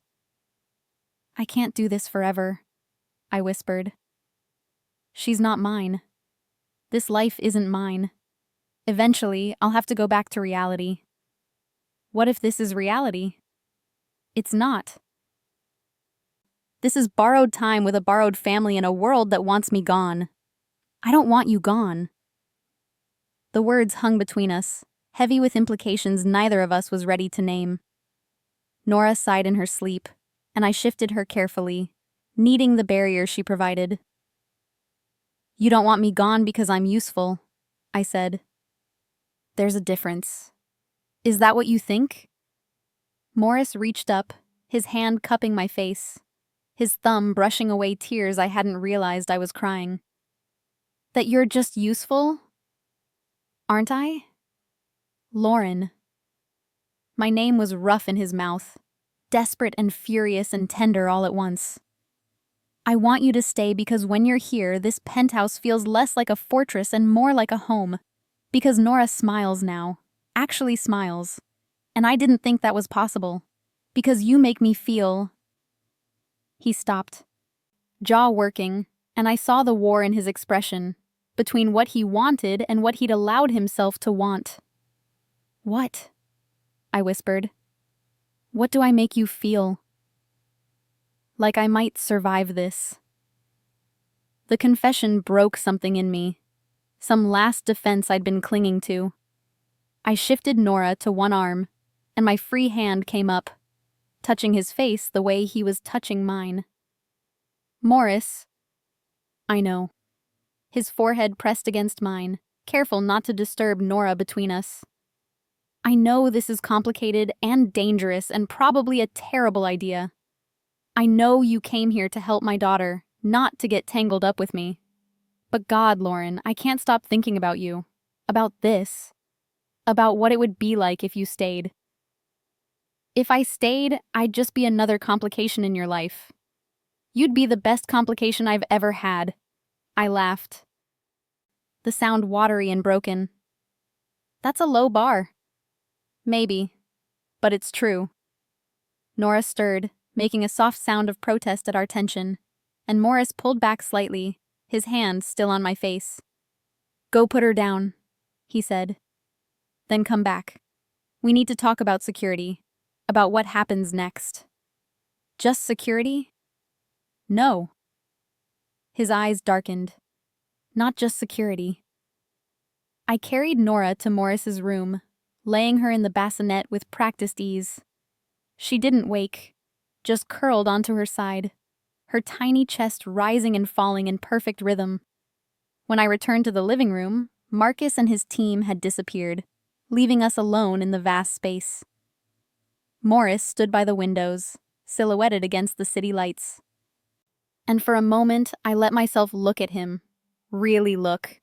I can't do this forever, I whispered. She's not mine. This life isn't mine. Eventually, I'll have to go back to reality. What if this is reality? It's not. This is borrowed time with a borrowed family in a world that wants me gone. I don't want you gone. The words hung between us, heavy with implications neither of us was ready to name. Nora sighed in her sleep, and I shifted her carefully, kneading the barrier she provided. You don't want me gone because I'm useful, I said. There's a difference. Is that what you think? Morris reached up, his hand cupping my face, his thumb brushing away tears I hadn't realized I was crying. That you're just useful? Aren't I? Lauren. My name was rough in his mouth, desperate and furious and tender all at once. I want you to stay because when you're here, this penthouse feels less like a fortress and more like a home. Because Nora smiles now, actually smiles. And I didn't think that was possible. Because you make me feel... He stopped, jaw working, and I saw the war in his expression, between what he wanted and what he'd allowed himself to want. What? I whispered. What do I make you feel? Like I might survive this. The confession broke something in me, some last defense I'd been clinging to. I shifted Nora to one arm, and my free hand came up, touching his face the way he was touching mine. Morris. I know. His forehead pressed against mine, careful not to disturb Nora between us. I know this is complicated and dangerous and probably a terrible idea. I know you came here to help my daughter, not to get tangled up with me. But God, Lauren, I can't stop thinking about you. About this. About what it would be like if you stayed. If I stayed, I'd just be another complication in your life. You'd be the best complication I've ever had. I laughed. The sound watery and broken. That's a low bar. Maybe. But it's true. Nora stirred, making a soft sound of protest at our tension, and Morris pulled back slightly, his hand still on my face. Go put her down, he said. Then come back. We need to talk about security, about what happens next. Just security? No. His eyes darkened. Not just security. I carried Nora to Morris's room, laying her in the bassinet with practiced ease. She didn't wake, just curled onto her side, her tiny chest rising and falling in perfect rhythm. When I returned to the living room, Marcus and his team had disappeared, leaving us alone in the vast space. Morris stood by the windows, silhouetted against the city lights. And for a moment, I let myself look at him, really look,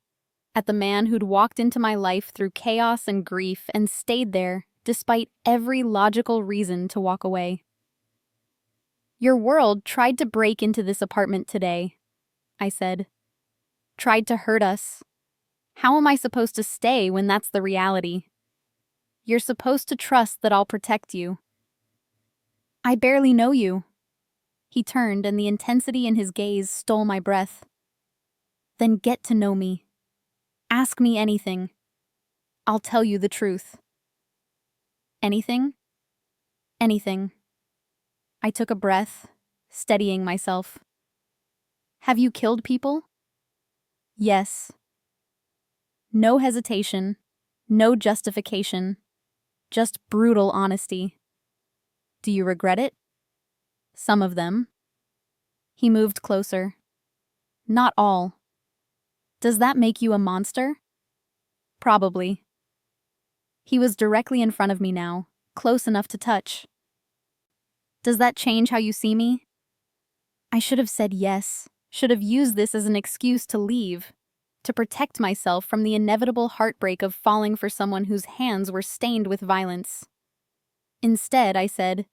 at the man who'd walked into my life through chaos and grief and stayed there, despite every logical reason to walk away. "Your world tried to break into this apartment today," I said. "Tried to hurt us. How am I supposed to stay when that's the reality? You're supposed to trust that I'll protect you." "I barely know you." He turned, and the intensity in his gaze stole my breath. "Then get to know me. Ask me anything. I'll tell you the truth." "Anything?" "Anything." I took a breath, steadying myself. "Have you killed people?" "Yes." No hesitation, no justification, just brutal honesty. "Do you regret it?" "Some of them." He moved closer. "Not all." "Does that make you a monster?" "Probably." He was directly in front of me now, close enough to touch. "Does that change how you see me?" I should have said yes, should have used this as an excuse to leave, to protect myself from the inevitable heartbreak of falling for someone whose hands were stained with violence. Instead, I said,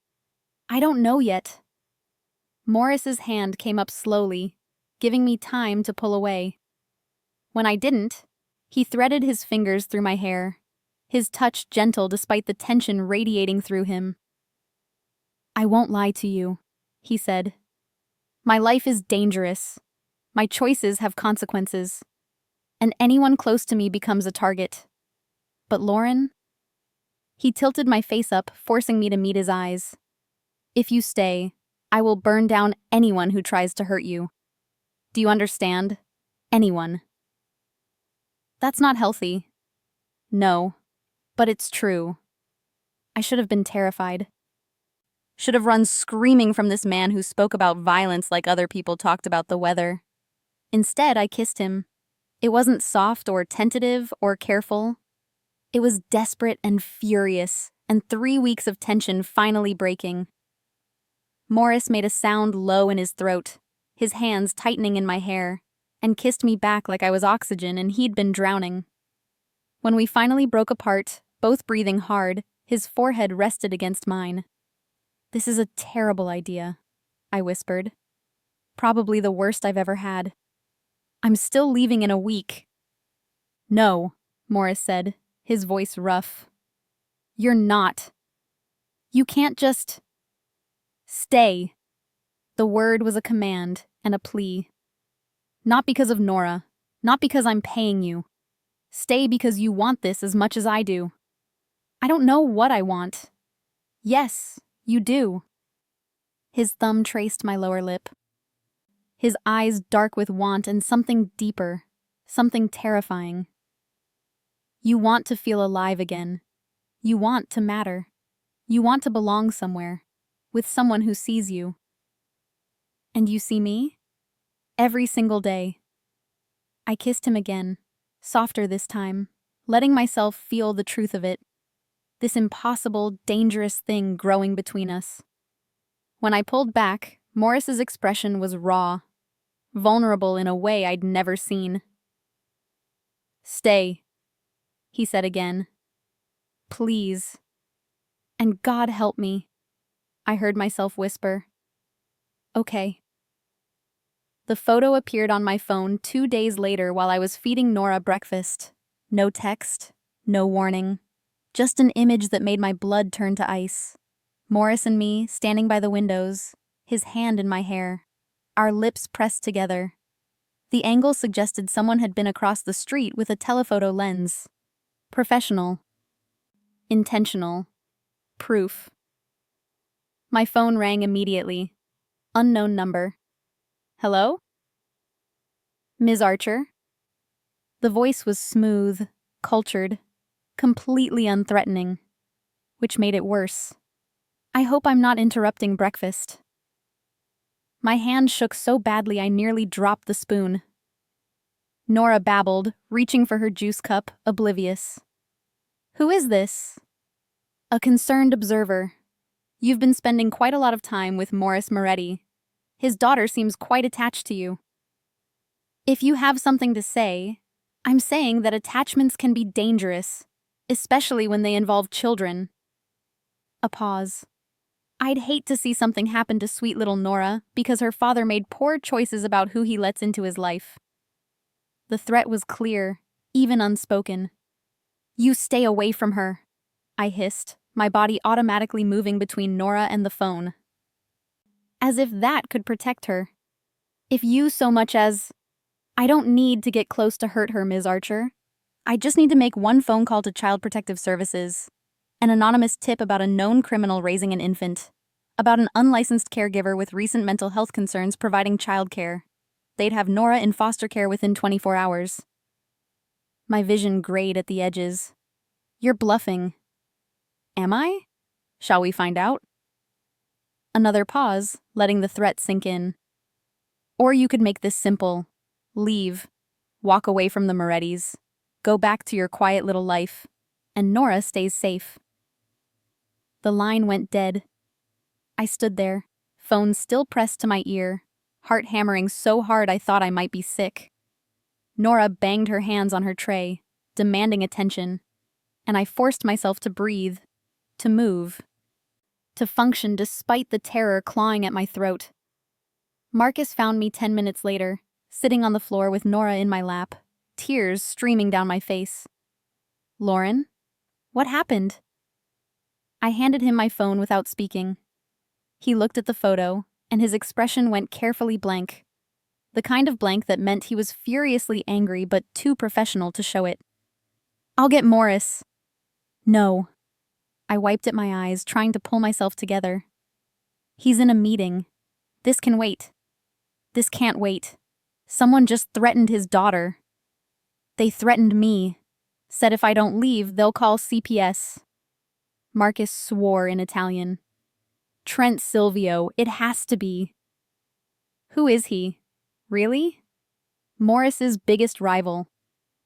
"I don't know yet." Morris's hand came up slowly, giving me time to pull away. When I didn't, he threaded his fingers through my hair, his touch gentle despite the tension radiating through him. "I won't lie to you," he said. "My life is dangerous. My choices have consequences. And anyone close to me becomes a target. But Lauren?" He tilted my face up, forcing me to meet his eyes. "If you stay, I will burn down anyone who tries to hurt you. Do you understand? Anyone." "That's not healthy." "No, but it's true." I should have been terrified. Should have run screaming from this man who spoke about violence like other people talked about the weather. Instead, I kissed him. It wasn't soft or tentative or careful. It was desperate and furious, and 3 weeks of tension finally breaking. Morris made a sound low in his throat, his hands tightening in my hair, and kissed me back like I was oxygen and he'd been drowning. When we finally broke apart, both breathing hard, his forehead rested against mine. "This is a terrible idea," I whispered. "Probably the worst I've ever had. I'm still leaving in a week." "No," Morris said, his voice rough. "You're not. You can't just... stay." The word was a command and a plea. "Not because of Nora. Not because I'm paying you. Stay because you want this as much as I do." "I don't know what I want." "Yes, you do." His thumb traced my lower lip. His eyes dark with want and something deeper, something terrifying. "You want to feel alive again. You want to matter. You want to belong somewhere, with someone who sees you." "And you see me?" "Every single day." I kissed him again, softer this time, letting myself feel the truth of it. This impossible, dangerous thing growing between us. When I pulled back, Morris's expression was raw, vulnerable in a way I'd never seen. "Stay," he said again. "Please." "And God help me," I heard myself whisper. "Okay." The photo appeared on my phone 2 days later while I was feeding Nora breakfast. No text, no warning. Just an image that made my blood turn to ice. Morris and me, standing by the windows, his hand in my hair, our lips pressed together. The angle suggested someone had been across the street with a telephoto lens. Professional. Intentional. Proof. My phone rang immediately. Unknown number. "Hello?" "Ms. Archer?" The voice was smooth, cultured, completely unthreatening, which made it worse. "I hope I'm not interrupting breakfast." My hand shook so badly I nearly dropped the spoon. Nora babbled, reaching for her juice cup, oblivious. "Who is this?" "A concerned observer. You've been spending quite a lot of time with Morris Moretti. His daughter seems quite attached to you." "If you have something to say..." I'm saying that attachments can be dangerous, especially when they involve children. A pause. I'd hate to see something happen to sweet little Nora because her father made poor choices about who he lets into his life. The threat was clear, even unspoken. You stay away from her, I hissed, my body automatically moving between Nora and the phone. As if that could protect her. If you so much as... I don't need to get close to hurt her, Ms. Archer. I just need to make one phone call to Child Protective Services. An anonymous tip about a known criminal raising an infant. About an unlicensed caregiver with recent mental health concerns providing childcare. They'd have Nora in foster care within 24 hours. My vision grayed at the edges. You're bluffing. Am I? Shall we find out? Another pause, letting the threat sink in. Or you could make this simple. Leave. Walk away from the Morettis. Go back to your quiet little life. And Nora stays safe. The line went dead. I stood there, phone still pressed to my ear, heart hammering so hard I thought I might be sick. Nora banged her hands on her tray, demanding attention, and I forced myself to breathe, to move, to function despite the terror clawing at my throat. Marcus found me 10 minutes later, sitting on the floor with Nora in my lap, tears streaming down my face. Lauren? What happened? I handed him my phone without speaking. He looked at the photo, and his expression went carefully blank. The kind of blank that meant he was furiously angry but too professional to show it. I'll get Morris. No. I wiped at my eyes, trying to pull myself together. He's in a meeting. This can wait. This can't wait. Someone just threatened his daughter. They threatened me. Said if I don't leave, they'll call CPS. Marcus swore in Italian. Trent Silvio, it has to be. Who is he? Really? Morris's biggest rival.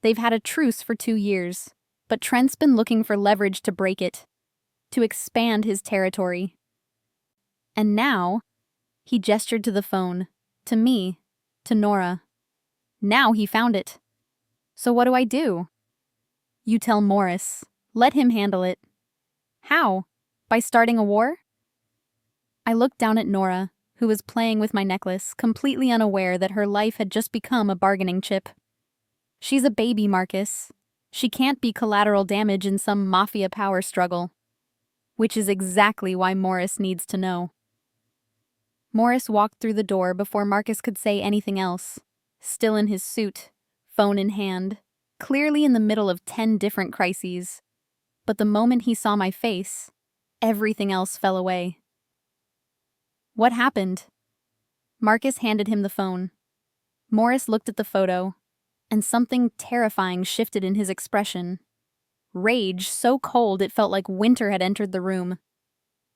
They've had a truce for 2 years, but Trent's been looking for leverage to break it, to expand his territory. And now, he gestured to the phone, to me, to Nora. Now he found it. So what do? You tell Morris. Let him handle it. How? By starting a war? I looked down at Nora, who was playing with my necklace, completely unaware that her life had just become a bargaining chip. She's a baby, Marcus. She can't be collateral damage in some mafia power struggle. Which is exactly why Morris needs to know. Morris walked through the door before Marcus could say anything else, still in his suit, phone in hand, clearly in the middle of 10 different crises. But the moment he saw my face, everything else fell away. What happened? Marcus handed him the phone. Morris looked at the photo, and something terrifying shifted in his expression. Rage so cold it felt like winter had entered the room.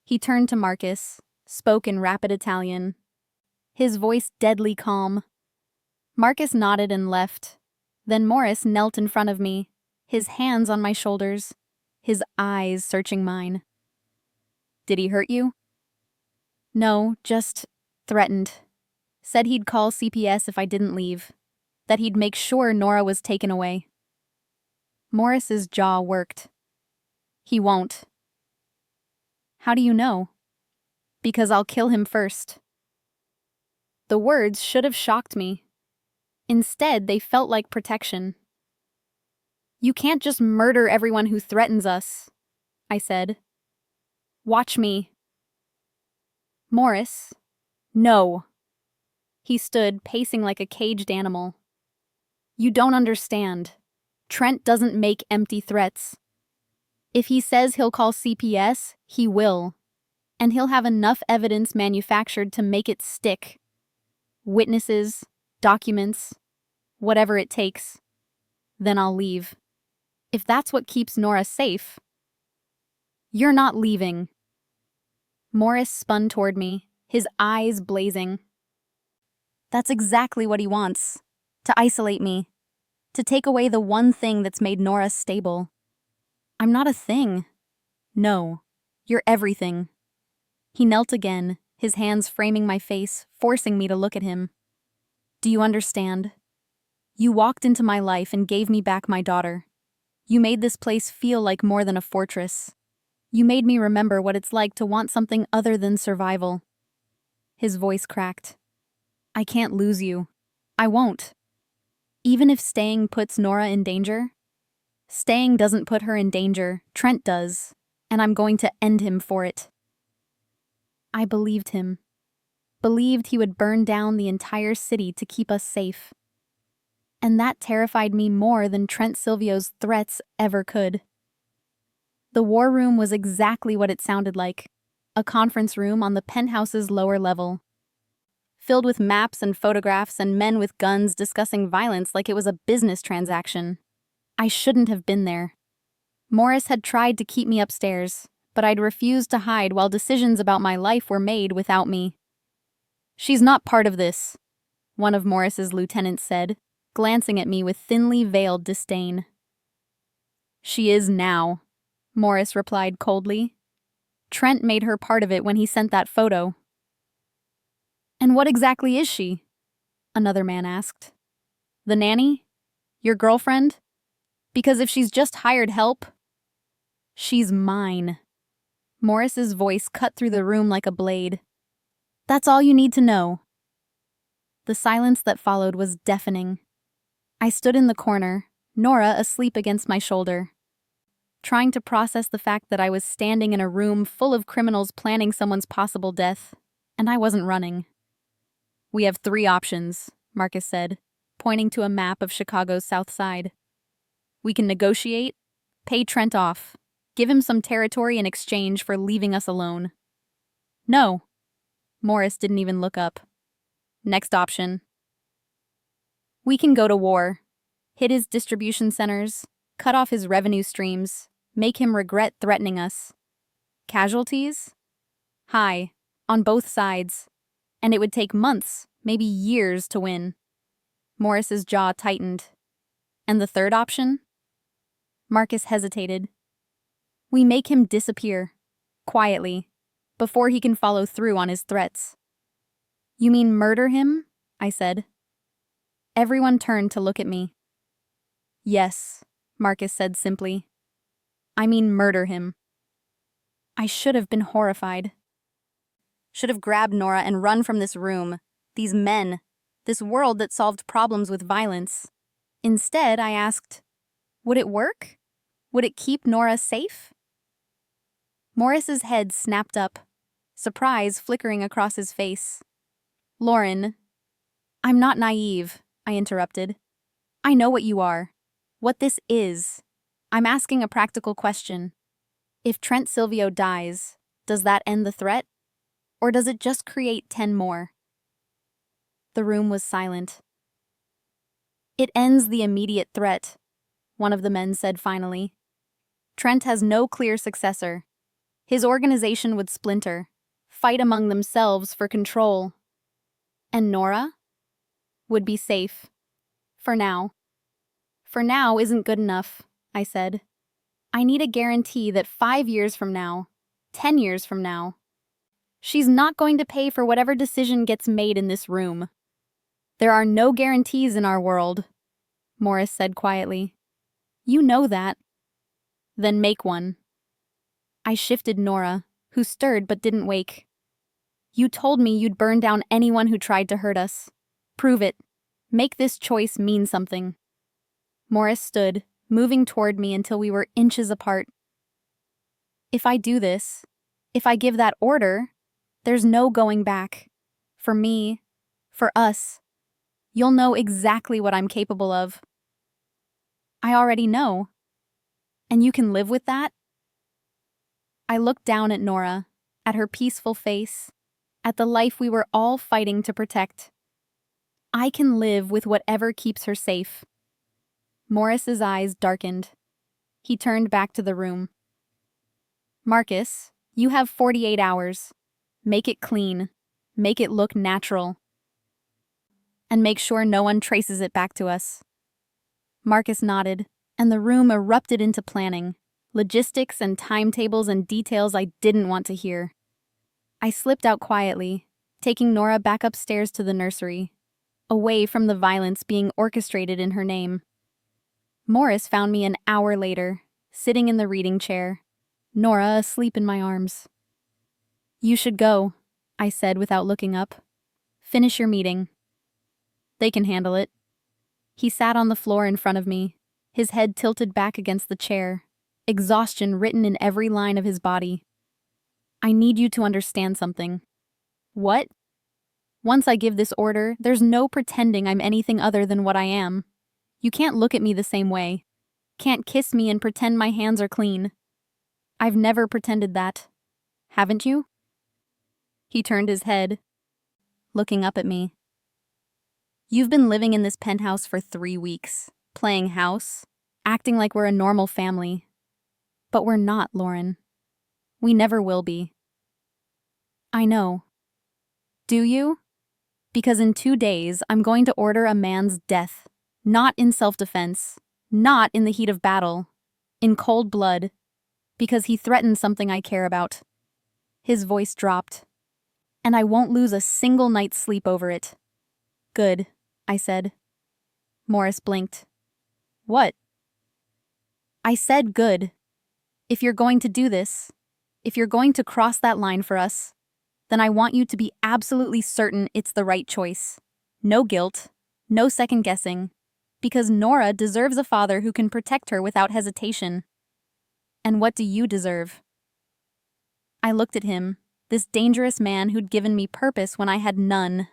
He turned to Marcus, spoke in rapid Italian, his voice deadly calm. Marcus nodded and left. Then Morris knelt in front of me, his hands on my shoulders, his eyes searching mine. Did he hurt you? No, just threatened. Said he'd call CPS if I didn't leave. That he'd make sure Nora was taken away. Morris's jaw worked. He won't. How do you know? Because I'll kill him first. The words should have shocked me. Instead, they felt like protection. You can't just murder everyone who threatens us, I said. Watch me. Morris. No. He stood, pacing like a caged animal. You don't understand. Trent doesn't make empty threats. If he says he'll call CPS, he will. And he'll have enough evidence manufactured to make it stick. Witnesses, documents, whatever it takes. Then I'll leave. If that's what keeps Nora safe. You're not leaving. Morris spun toward me, his eyes blazing. That's exactly what he wants. To isolate me. To take away the one thing that's made Nora stable. I'm not a thing. No, you're everything. He knelt again, his hands framing my face, forcing me to look at him. Do you understand? You walked into my life and gave me back my daughter. You made this place feel like more than a fortress. You made me remember what it's like to want something other than survival." His voice cracked. "I can't lose you. I won't. Even if staying puts Nora in danger? Staying doesn't put her in danger, Trent does, and I'm going to end him for it." I believed him. Believed he would burn down the entire city to keep us safe. And that terrified me more than Trent Silvio's threats ever could. The war room was exactly what it sounded like, a conference room on the penthouse's lower level, filled with maps and photographs and men with guns discussing violence like it was a business transaction. I shouldn't have been there. Morris had tried to keep me upstairs, but I'd refused to hide while decisions about my life were made without me. "She's not part of this," one of Morris's lieutenants said, glancing at me with thinly veiled disdain. "She is now," Morris replied coldly. "Trent made her part of it when he sent that photo." "And what exactly is she?" another man asked. "The nanny? Your girlfriend? Because if she's just hired help..." "She's mine." Morris's voice cut through the room like a blade. "That's all you need to know." The silence that followed was deafening. I stood in the corner, Nora asleep against my shoulder, trying to process the fact that I was standing in a room full of criminals planning someone's possible death, and I wasn't running. "We have 3 options," Marcus said, pointing to a map of Chicago's South Side. "We can negotiate, pay Trent off, give him some territory in exchange for leaving us alone." "No." Morris didn't even look up. "Next option. We can go to war, hit his distribution centers, cut off his revenue streams, make him regret threatening us. Casualties? High, on both sides, and it would take months, maybe years to win." Morris's jaw tightened. "And the third option?" Marcus hesitated. "We make him disappear, quietly, before he can follow through on his threats." "You mean murder him?" I said. Everyone turned to look at me. "Yes," Marcus said simply. "I mean murder him." I should have been horrified. Should have grabbed Nora and run from this room, these men, this world that solved problems with violence. Instead, I asked, would it work? Would it keep Nora safe? Morris's head snapped up, surprise flickering across his face. "Lauren, I'm not naive," I interrupted. "I know what you are, what this is. I'm asking a practical question. If Trent Silvio dies, does that end the threat? Or does it just create 10 more? The room was silent. "It ends the immediate threat," one of the men said finally. "Trent has no clear successor. His organization would splinter, fight among themselves for control. And Nora? Would be safe. For now." "For now isn't good enough," I said. "I need a guarantee that 5 years from now, 10 years from now, she's not going to pay for whatever decision gets made in this room." "There are no guarantees in our world," Morris said quietly. "You know that." "Then make one." I shifted Nora, who stirred but didn't wake. "You told me you'd burn down anyone who tried to hurt us. Prove it. Make this choice mean something." Morris stood, moving toward me until we were inches apart. "If I do this, if I give that order, there's no going back. For me, for us. You'll know exactly what I'm capable of." "I already know. And you can live with that?" I looked down at Nora, at her peaceful face, at the life we were all fighting to protect. "I can live with whatever keeps her safe." Morris's eyes darkened. He turned back to the room. "Marcus, you have 48 hours. Make it clean. Make it look natural. And make sure no one traces it back to us." Marcus nodded, and the room erupted into planning, logistics and timetables and details I didn't want to hear. I slipped out quietly, taking Nora back upstairs to the nursery. away from the violence being orchestrated in her name. Morris found me an hour later, sitting in the reading chair, Nora asleep in my arms. "You should go," I said without looking up. "Finish your meeting." "They can handle it." He sat on the floor in front of me, his head tilted back against the chair, exhaustion written in every line of his body. "I need you to understand something." "What?" "Once I give this order, there's no pretending I'm anything other than what I am. You can't look at me the same way. Can't kiss me and pretend my hands are clean. I've never pretended that. Haven't you?" He turned his head, looking up at me. "You've been living in this penthouse for 3 weeks, playing house, acting like we're a normal family. But we're not, Lauren. We never will be." "I know. Do you? Because in 2 days, I'm going to order a man's death. Not in self-defense. Not in the heat of battle. In cold blood. Because he threatened something I care about." His voice dropped. "And I won't lose a single night's sleep over it." "Good," I said. Morris blinked. "What?" "I said good. If you're going to do this, if you're going to cross that line for us, then I want you to be absolutely certain it's the right choice. No guilt, no second guessing, because Nora deserves a father who can protect her without hesitation. And what do you deserve?" I looked at him, this dangerous man who'd given me purpose when I had none.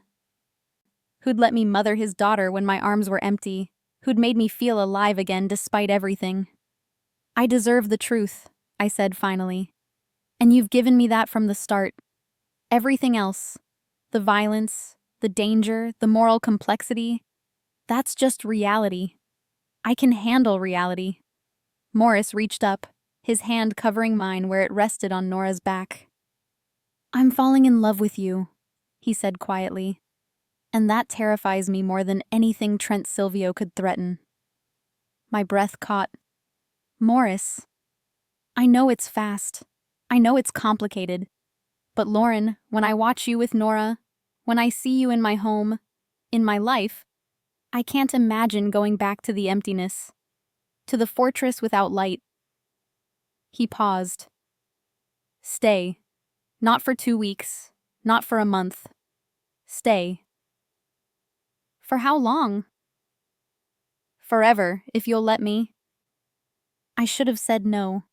Who'd let me mother his daughter when my arms were empty, who'd made me feel alive again despite everything. "I deserve the truth," I said finally. "And you've given me that from the start. Everything else, the violence, the danger, the moral complexity, that's just reality. I can handle reality." Morris reached up, his hand covering mine where it rested on Nora's back. "I'm falling in love with you," he said quietly. "And that terrifies me more than anything Trent Silvio could threaten." My breath caught. "Morris, I know it's fast. I know it's complicated. But Lauren, when I watch you with Nora, when I see you in my home, in my life, I can't imagine going back to the emptiness, to the fortress without light." He paused. "Stay. Not for 2 weeks, not for a month. Stay." "For how long?" "Forever, if you'll let me." I should have said no.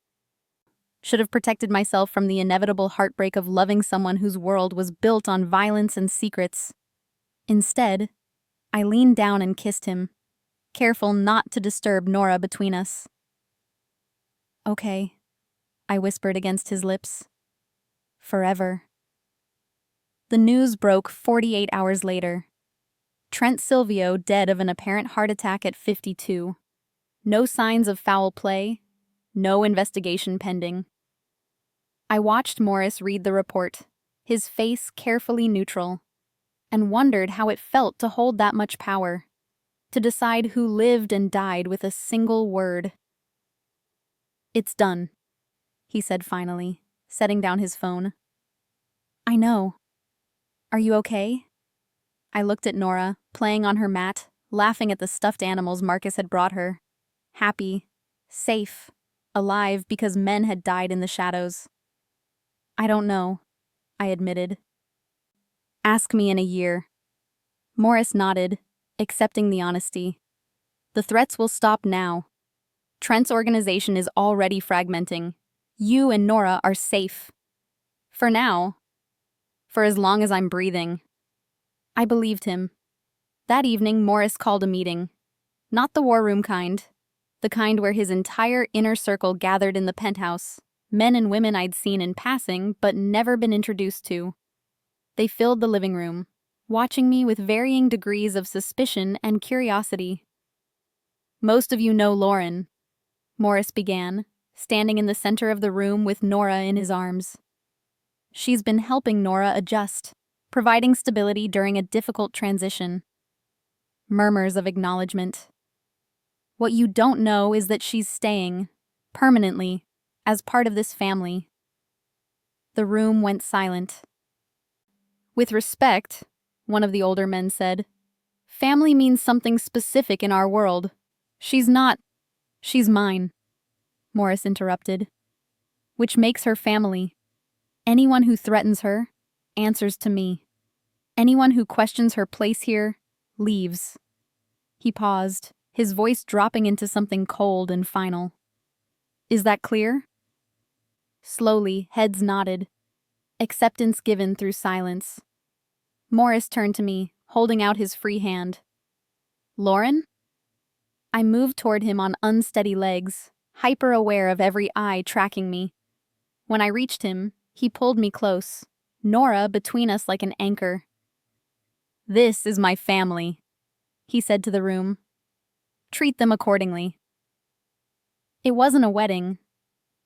Should have protected myself from the inevitable heartbreak of loving someone whose world was built on violence and secrets. Instead, I leaned down and kissed him, careful not to disturb Nora between us. "Okay," I whispered against his lips. "Forever." The news broke 48 hours later. Trent Silvio dead of an apparent heart attack at 52. No signs of foul play, no investigation pending. I watched Morris read the report, his face carefully neutral, and wondered how it felt to hold that much power, to decide who lived and died with a single word. "It's done," he said finally, setting down his phone. "I know. Are you okay?" I looked at Nora, playing on her mat, laughing at the stuffed animals Marcus had brought her. Happy, safe, alive because men had died in the shadows. "I don't know," I admitted. "Ask me in a year." Morris nodded, accepting the honesty. "The threats will stop now. Trent's organization is already fragmenting. You and Nora are safe. For now. For as long as I'm breathing." I believed him. That evening, Morris called a meeting. Not the war room kind. The kind where his entire inner circle gathered in the penthouse. Men and women I'd seen in passing, but never been introduced to. They filled the living room, watching me with varying degrees of suspicion and curiosity. "Most of you know Lauren," Morris began, standing in the center of the room with Nora in his arms. "She's been helping Nora adjust, providing stability during a difficult transition." Murmurs of acknowledgement. "What you don't know is that she's staying, permanently, as part of this family." The room went silent. "With respect," one of the older men said, Family means something specific in our world. She's mine, Morris interrupted. Which makes her family. Anyone who threatens her answers to me. Anyone who questions her place here leaves. He paused, his voice dropping into something cold and final. Is that clear? Slowly, heads nodded. Acceptance given through silence. Morris turned to me, holding out his free hand. Lauren? I moved toward him on unsteady legs, hyper-aware of every eye tracking me. When I reached him, he pulled me close, Nora between us like an anchor. This is my family, he said to the room. Treat them accordingly. It wasn't a wedding,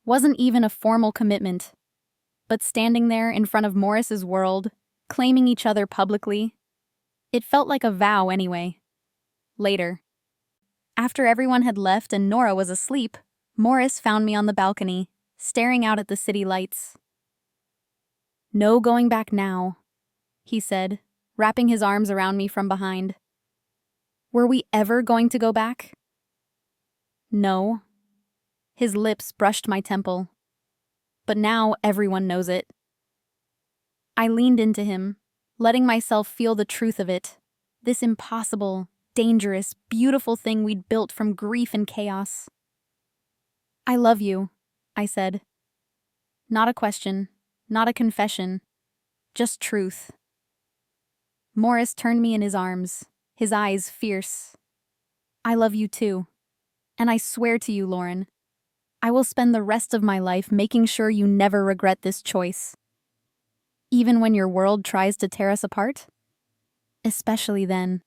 wasn't even a formal commitment, but standing there in front of Morris's world, claiming each other publicly, it felt like a vow anyway. Later, after everyone had left and Nora was asleep, Morris found me on the balcony, staring out at the city lights. No going back now, he said, wrapping his arms around me from behind. Were we ever going to go back? No. His lips brushed my temple. But now everyone knows it. I leaned into him, letting myself feel the truth of it. This impossible, dangerous, beautiful thing we'd built from grief and chaos. I love you, I said. Not a question, not a confession, just truth. Morris turned me in his arms, his eyes fierce. I love you too. And I swear to you, Lauren, I will spend the rest of my life making sure you never regret this choice. Even when your world tries to tear us apart? Especially then.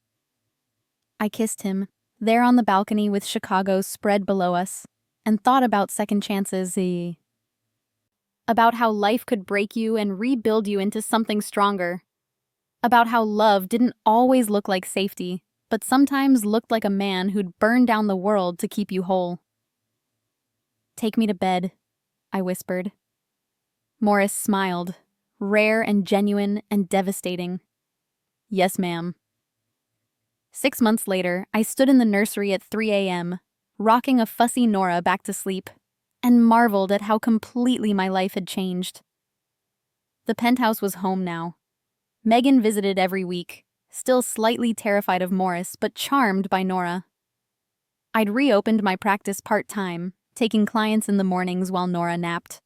I kissed him, there on the balcony with Chicago spread below us, and thought about second chances, about how life could break you and rebuild you into something stronger. About how love didn't always look like safety, but sometimes looked like a man who'd burn down the world to keep you whole. Take me to bed, I whispered. Morris smiled, rare and genuine and devastating. Yes, ma'am. 6 months later, I stood in the nursery at 3 a.m., rocking a fussy Nora back to sleep, and marveled at how completely my life had changed. The penthouse was home now. Megan visited every week, still slightly terrified of Morris, but charmed by Nora. I'd reopened my practice part-time, taking clients in the mornings while Nora napped.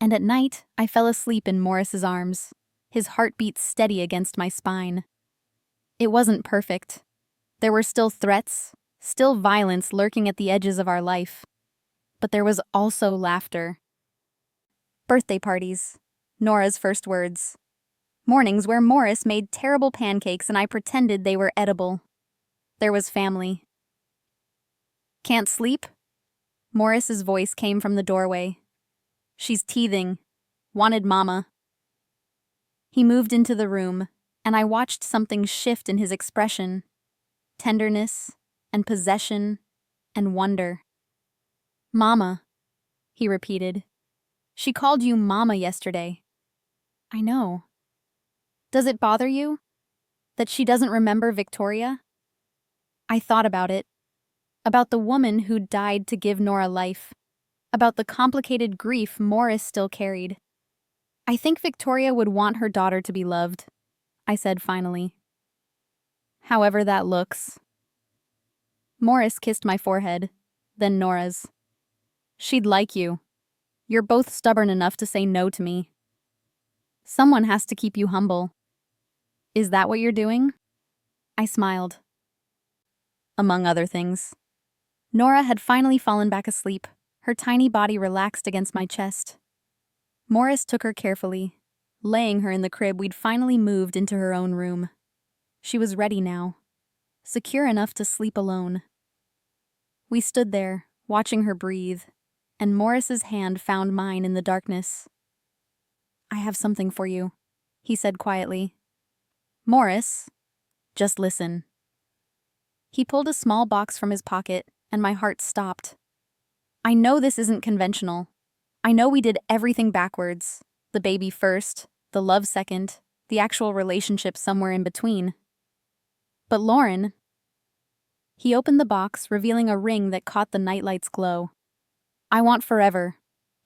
And at night, I fell asleep in Morris's arms, his heartbeat steady against my spine. It wasn't perfect. There were still threats, still violence lurking at the edges of our life. But there was also laughter. Birthday parties, Nora's first words. Mornings where Morris made terrible pancakes and I pretended they were edible. There was family. Can't sleep? Morris's voice came from the doorway. She's teething. Wanted mama. He moved into the room, and I watched something shift in his expression. Tenderness, and possession, and wonder. Mama, he repeated. She called you Mama yesterday. I know. Does it bother you? That she doesn't remember Victoria? I thought about it. About the woman who died to give Nora life. About the complicated grief Morris still carried. I think Victoria would want her daughter to be loved, I said finally. However that looks. Morris kissed my forehead, then Nora's. She'd like you. You're both stubborn enough to say no to me. Someone has to keep you humble. Is that what you're doing? I smiled. Among other things. Nora had finally fallen back asleep, her tiny body relaxed against my chest. Morris took her carefully, laying her in the crib we'd finally moved into her own room. She was ready now, secure enough to sleep alone. We stood there, watching her breathe, and Morris's hand found mine in the darkness. I have something for you, he said quietly. Morris, just listen. He pulled a small box from his pocket, and my heart stopped. I know this isn't conventional. I know we did everything backwards. The baby first, the love second, the actual relationship somewhere in between. But Lauren, he opened the box, revealing a ring that caught the nightlight's glow. I want forever.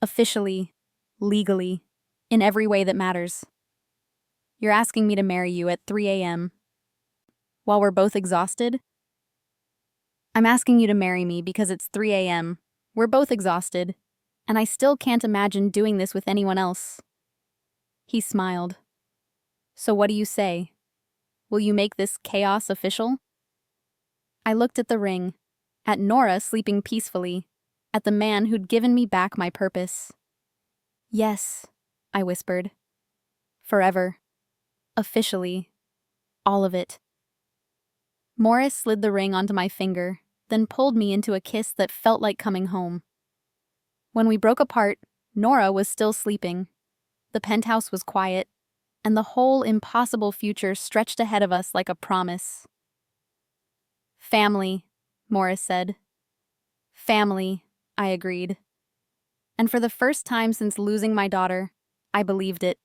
Officially. Legally. In every way that matters. You're asking me to marry you at 3 a.m. while we're both exhausted? I'm asking you to marry me because it's 3 a.m. We're both exhausted, and I still can't imagine doing this with anyone else. He smiled. So what do you say? Will you make this chaos official? I looked at the ring, at Nora sleeping peacefully, at the man who'd given me back my purpose. Yes, I whispered. Forever. Officially. All of it. Morris slid the ring onto my finger, then pulled me into a kiss that felt like coming home. When we broke apart, Nora was still sleeping. The penthouse was quiet, and the whole impossible future stretched ahead of us like a promise. Family, Morris said. Family, I agreed. And for the first time since losing my daughter, I believed it.